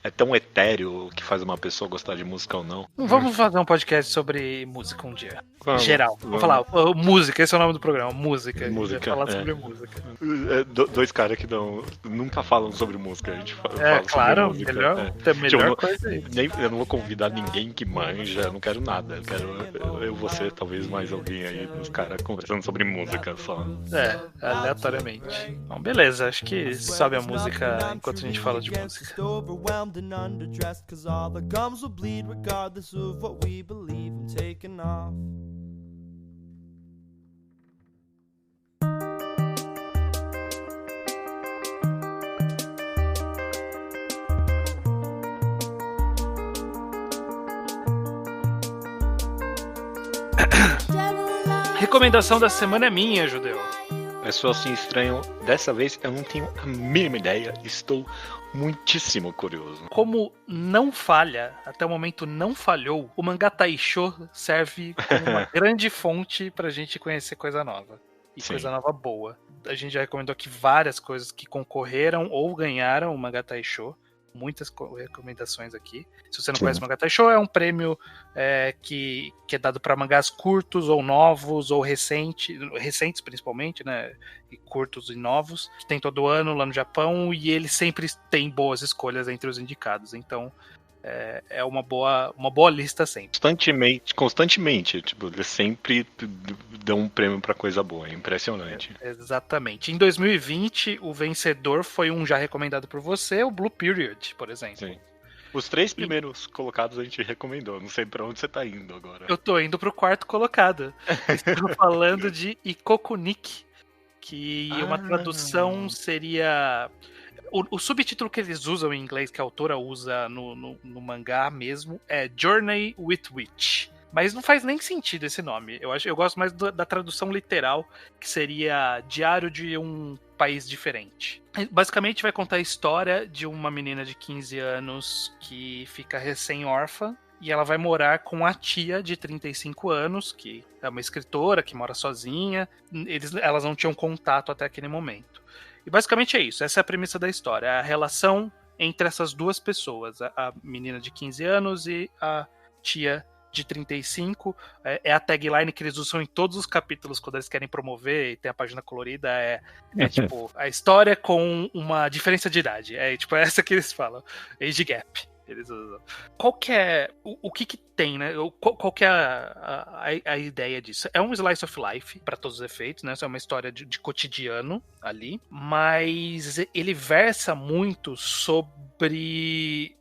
é tão etéreo que faz uma pessoa gostar de música ou não. Vamos fazer um podcast sobre música um dia. Geral. Vamos falar, música, esse é o nome do programa, música. Falar sobre música. Dois caras que nunca falam sobre música. A gente fala claro, sobre música. Melhor coisa aí. Eu não vou convidar ninguém que manja, eu não quero nada. Eu quero você, talvez mais alguém aí, os caras conversando sobre música só. Aleatoriamente. Então, beleza, acho que sobe a música enquanto a gente fala de música. Recomendação da semana é minha, Judeu. Pessoal, se estranham, dessa vez eu não tenho a mínima ideia, estou muitíssimo curioso. Como não falha, até o momento não falhou, o mangá Taisho serve como uma grande fonte pra gente conhecer coisa nova. E coisa nova boa. A gente já recomendou aqui várias coisas que concorreram ou ganharam o mangá Taisho. muitas recomendações aqui. Se você não conhece o Mangá Taisho, é um prêmio que é dado para mangás curtos ou novos ou recentes principalmente, né? E curtos e novos, que tem todo ano lá no Japão, e ele sempre tem boas escolhas entre os indicados. Então é uma boa lista sempre. Constantemente, tipo, eles sempre dão um prêmio pra coisa boa, é impressionante. Exatamente. Em 2020, o vencedor foi um já recomendado por você, o Blue Period, por exemplo. Sim. Os 3 primeiros colocados a gente recomendou, não sei pra onde você tá indo agora. Eu tô indo pro 4º colocado. Estou falando de Ikokunik, que uma tradução seria... O subtítulo que eles usam em inglês, que a autora usa no mangá mesmo, é Journey with Witch. Mas não faz nem sentido esse nome. Eu gosto mais da tradução literal, que seria Diário de um País Diferente. Basicamente vai contar a história de uma menina de 15 anos que fica recém-órfã, e ela vai morar com a tia de 35 anos, que é uma escritora, que mora sozinha. Elas não tinham contato até aquele momento. E basicamente é isso, essa é a premissa da história, a relação entre essas duas pessoas, a menina de 15 anos e a tia de 35, é a tagline que eles usam em todos os capítulos quando eles querem promover, e tem a página colorida, tipo, a história com uma diferença de idade, tipo, essa que eles falam, age gap. Eles usam. Qual que é... O que tem, né? Qual que é a ideia disso? É um slice of life, para todos os efeitos, né? Isso é uma história de cotidiano ali, mas ele versa muito sobre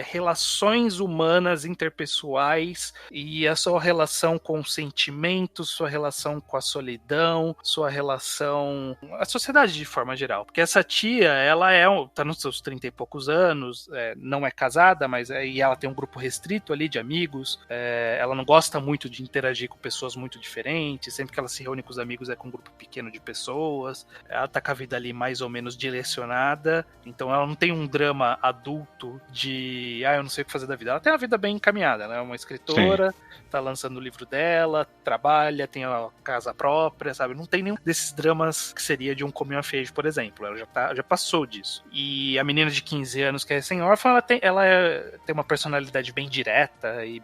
relações humanas interpessoais e a sua relação com os sentimentos, sua relação com a solidão, sua relação... a sociedade de forma geral. Porque essa tia, ela tá nos seus 30 e poucos anos, não é casada, mas e ela tem um grupo restrito ali de amigos, ela não gosta muito de interagir com pessoas muito diferentes, sempre que ela se reúne com os amigos é com um grupo pequeno de pessoas, ela tá com a vida ali mais ou menos direcionada, então ela não tem um drama adulto de eu não sei o que fazer da vida. Ela tem uma vida bem encaminhada, né? Uma escritora, tá lançando o livro dela, trabalha, tem a casa própria, sabe? Não tem nenhum desses dramas que seria de um coming of age, por exemplo. Ela já passou disso. E a menina de 15 anos que é recém-órfã, ela tem uma personalidade bem direta e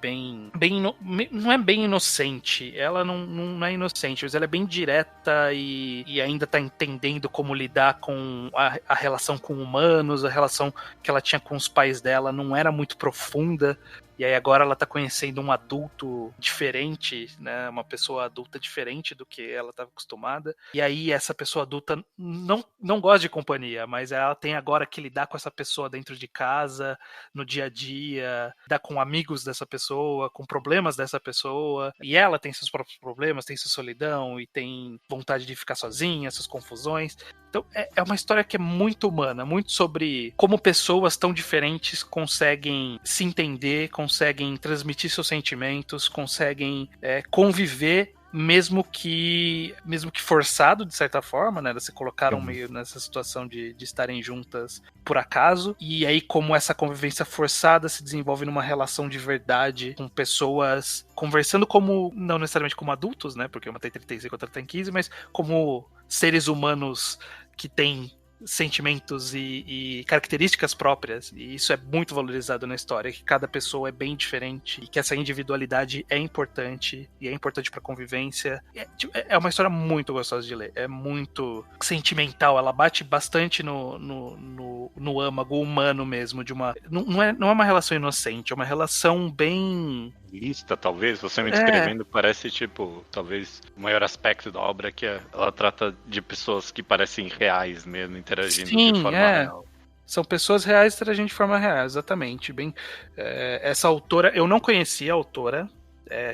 não é bem inocente. Ela não é inocente, mas ela é bem direta e ainda tá entendendo como lidar com a relação com humanos, a relação que ela tinha com os pais dela não era muito profunda, e aí agora ela tá conhecendo um adulto diferente, né, uma pessoa adulta diferente do que ela estava acostumada, e aí essa pessoa adulta não gosta de companhia, mas ela tem agora que lidar com essa pessoa dentro de casa, no dia a dia, lidar com amigos dessa pessoa, com problemas dessa pessoa, e ela tem seus próprios problemas, tem sua solidão, e tem vontade de ficar sozinha, essas confusões. Então é uma história que é muito humana, muito sobre como pessoas tão diferentes conseguem se entender, conseguem transmitir seus sentimentos, conseguem conviver, mesmo que forçado, de certa forma, né? Elas se colocaram meio nessa situação de estarem juntas por acaso, e aí como essa convivência forçada se desenvolve numa relação de verdade, com pessoas conversando como, não necessariamente como adultos, né? Porque uma tem 35 e outra tem 15, mas como seres humanos que têm sentimentos e características próprias, e isso é muito valorizado na história, que cada pessoa é bem diferente e que essa individualidade é importante e é importante pra convivência. É uma história muito gostosa de ler, é muito sentimental, ela bate bastante no âmago humano mesmo, não é uma relação inocente, é uma relação bem... talvez, você me descrevendo parece, tipo, talvez o maior aspecto da obra que ela trata de pessoas que parecem reais mesmo, interagindo de forma real. São pessoas reais interagindo de forma real, exatamente. Essa autora, eu não conhecia a autora,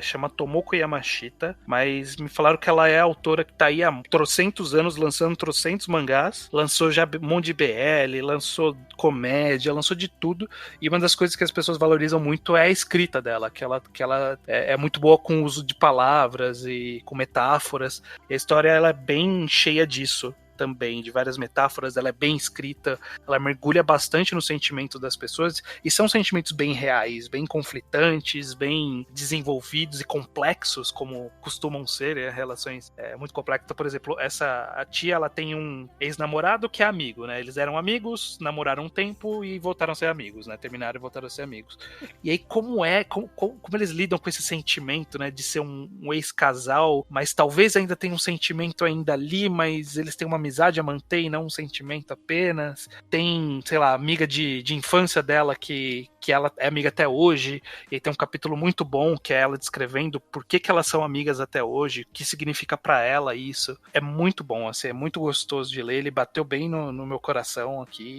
chama Tomoko Yamashita, mas me falaram que ela é a autora que tá aí há trocentos anos lançando trocentos mangás, lançou já um monte de BL, lançou comédia, lançou de tudo, e uma das coisas que as pessoas valorizam muito é a escrita dela, que ela é muito boa com o uso de palavras e com metáforas, e a história ela é bem cheia disso. também, de várias metáforas, ela é bem escrita, ela mergulha bastante no sentimento das pessoas, e são sentimentos bem reais, bem conflitantes, bem desenvolvidos e complexos, como costumam ser, relações muito complexas. Por exemplo, a tia, ela tem um ex-namorado que é amigo, né? Eles eram amigos, namoraram um tempo e voltaram a ser amigos, né? Terminaram e voltaram a ser amigos. E aí, como eles lidam com esse sentimento, né? De ser um ex-casal, mas talvez ainda tenha um sentimento ainda ali, mas eles têm uma amizade a manter e não um sentimento apenas. Tem, sei lá, amiga de infância dela que ela é amiga até hoje, e tem um capítulo muito bom que é ela descrevendo por que elas são amigas até hoje, o que significa pra ela isso. É muito bom, assim, é muito gostoso de ler, ele bateu bem no meu coração aqui.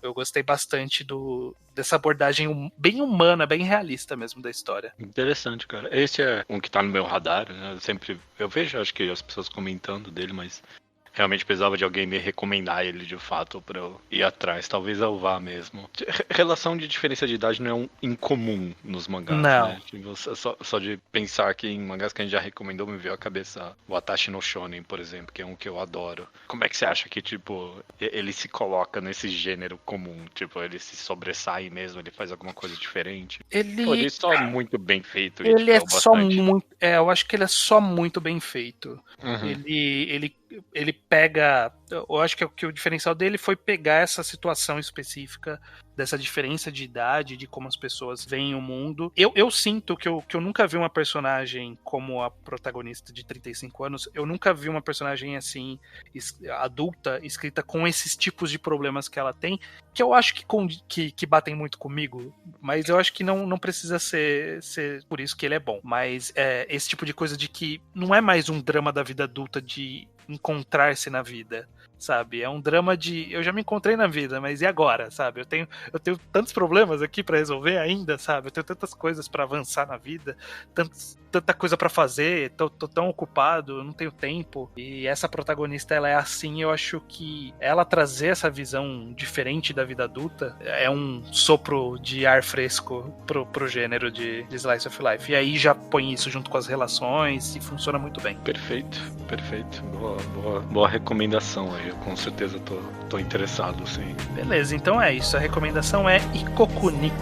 Eu gostei bastante dessa abordagem bem humana, bem realista mesmo da história. Interessante, cara. Esse é um que tá no meu radar, né? Eu vejo, acho que as pessoas comentando dele, mas realmente precisava de alguém me recomendar ele de fato pra eu ir atrás. Talvez eu vá mesmo. Relação de diferença de idade não é um incomum nos mangás, não. Né? Só de pensar aqui em mangás que a gente já recomendou, me veio à cabeça o Watashi no Shonen, por exemplo, que é um que eu adoro. Como é que você acha que, tipo, ele se coloca nesse gênero comum? Tipo, ele se sobressai mesmo, ele faz alguma coisa diferente? Ele só é muito bem feito. Ele é só muito... eu acho que ele é só muito bem feito. Uhum. Ele pega... Eu acho que o diferencial dele foi pegar essa situação específica dessa diferença de idade, de como as pessoas veem o mundo. Eu sinto que eu nunca vi uma personagem como a protagonista de 35 anos, eu nunca vi uma personagem assim, adulta, escrita com esses tipos de problemas que ela tem, que eu acho que batem muito comigo, mas eu acho que não precisa ser por isso que ele é bom. Mas esse tipo de coisa de que não é mais um drama da vida adulta de encontrar-se na vida, sabe? É um drama de eu já me encontrei na vida, mas e agora, sabe? Eu tenho tantos problemas aqui pra resolver ainda, sabe? Eu tenho tantas coisas pra avançar na vida, tanta coisa pra fazer, tô tão ocupado, não tenho tempo. E essa protagonista, ela é assim, eu acho que ela trazer essa visão diferente da vida adulta é um sopro de ar fresco pro gênero de Slice of Life. E aí já põe isso junto com as relações e funciona muito bem. Perfeito. Boa recomendação aí. Eu com certeza tô interessado, sim. Beleza, então é isso. A recomendação é Ikokunik.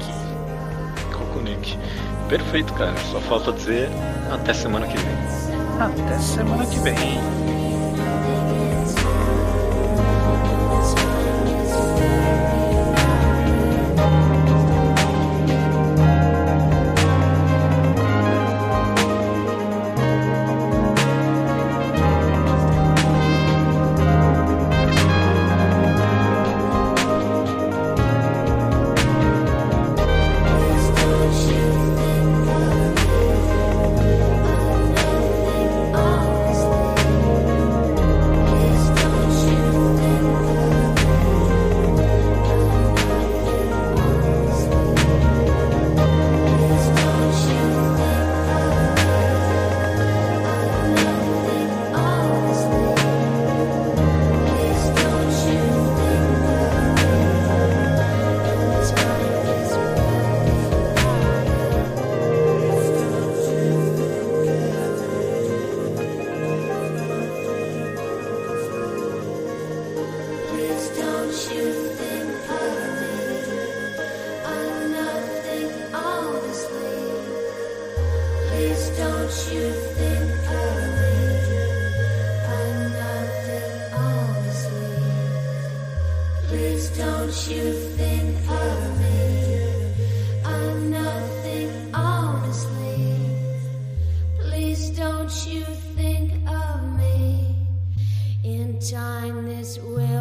Perfeito, cara. Só falta dizer até semana que vem. Até semana que vem. Time this way.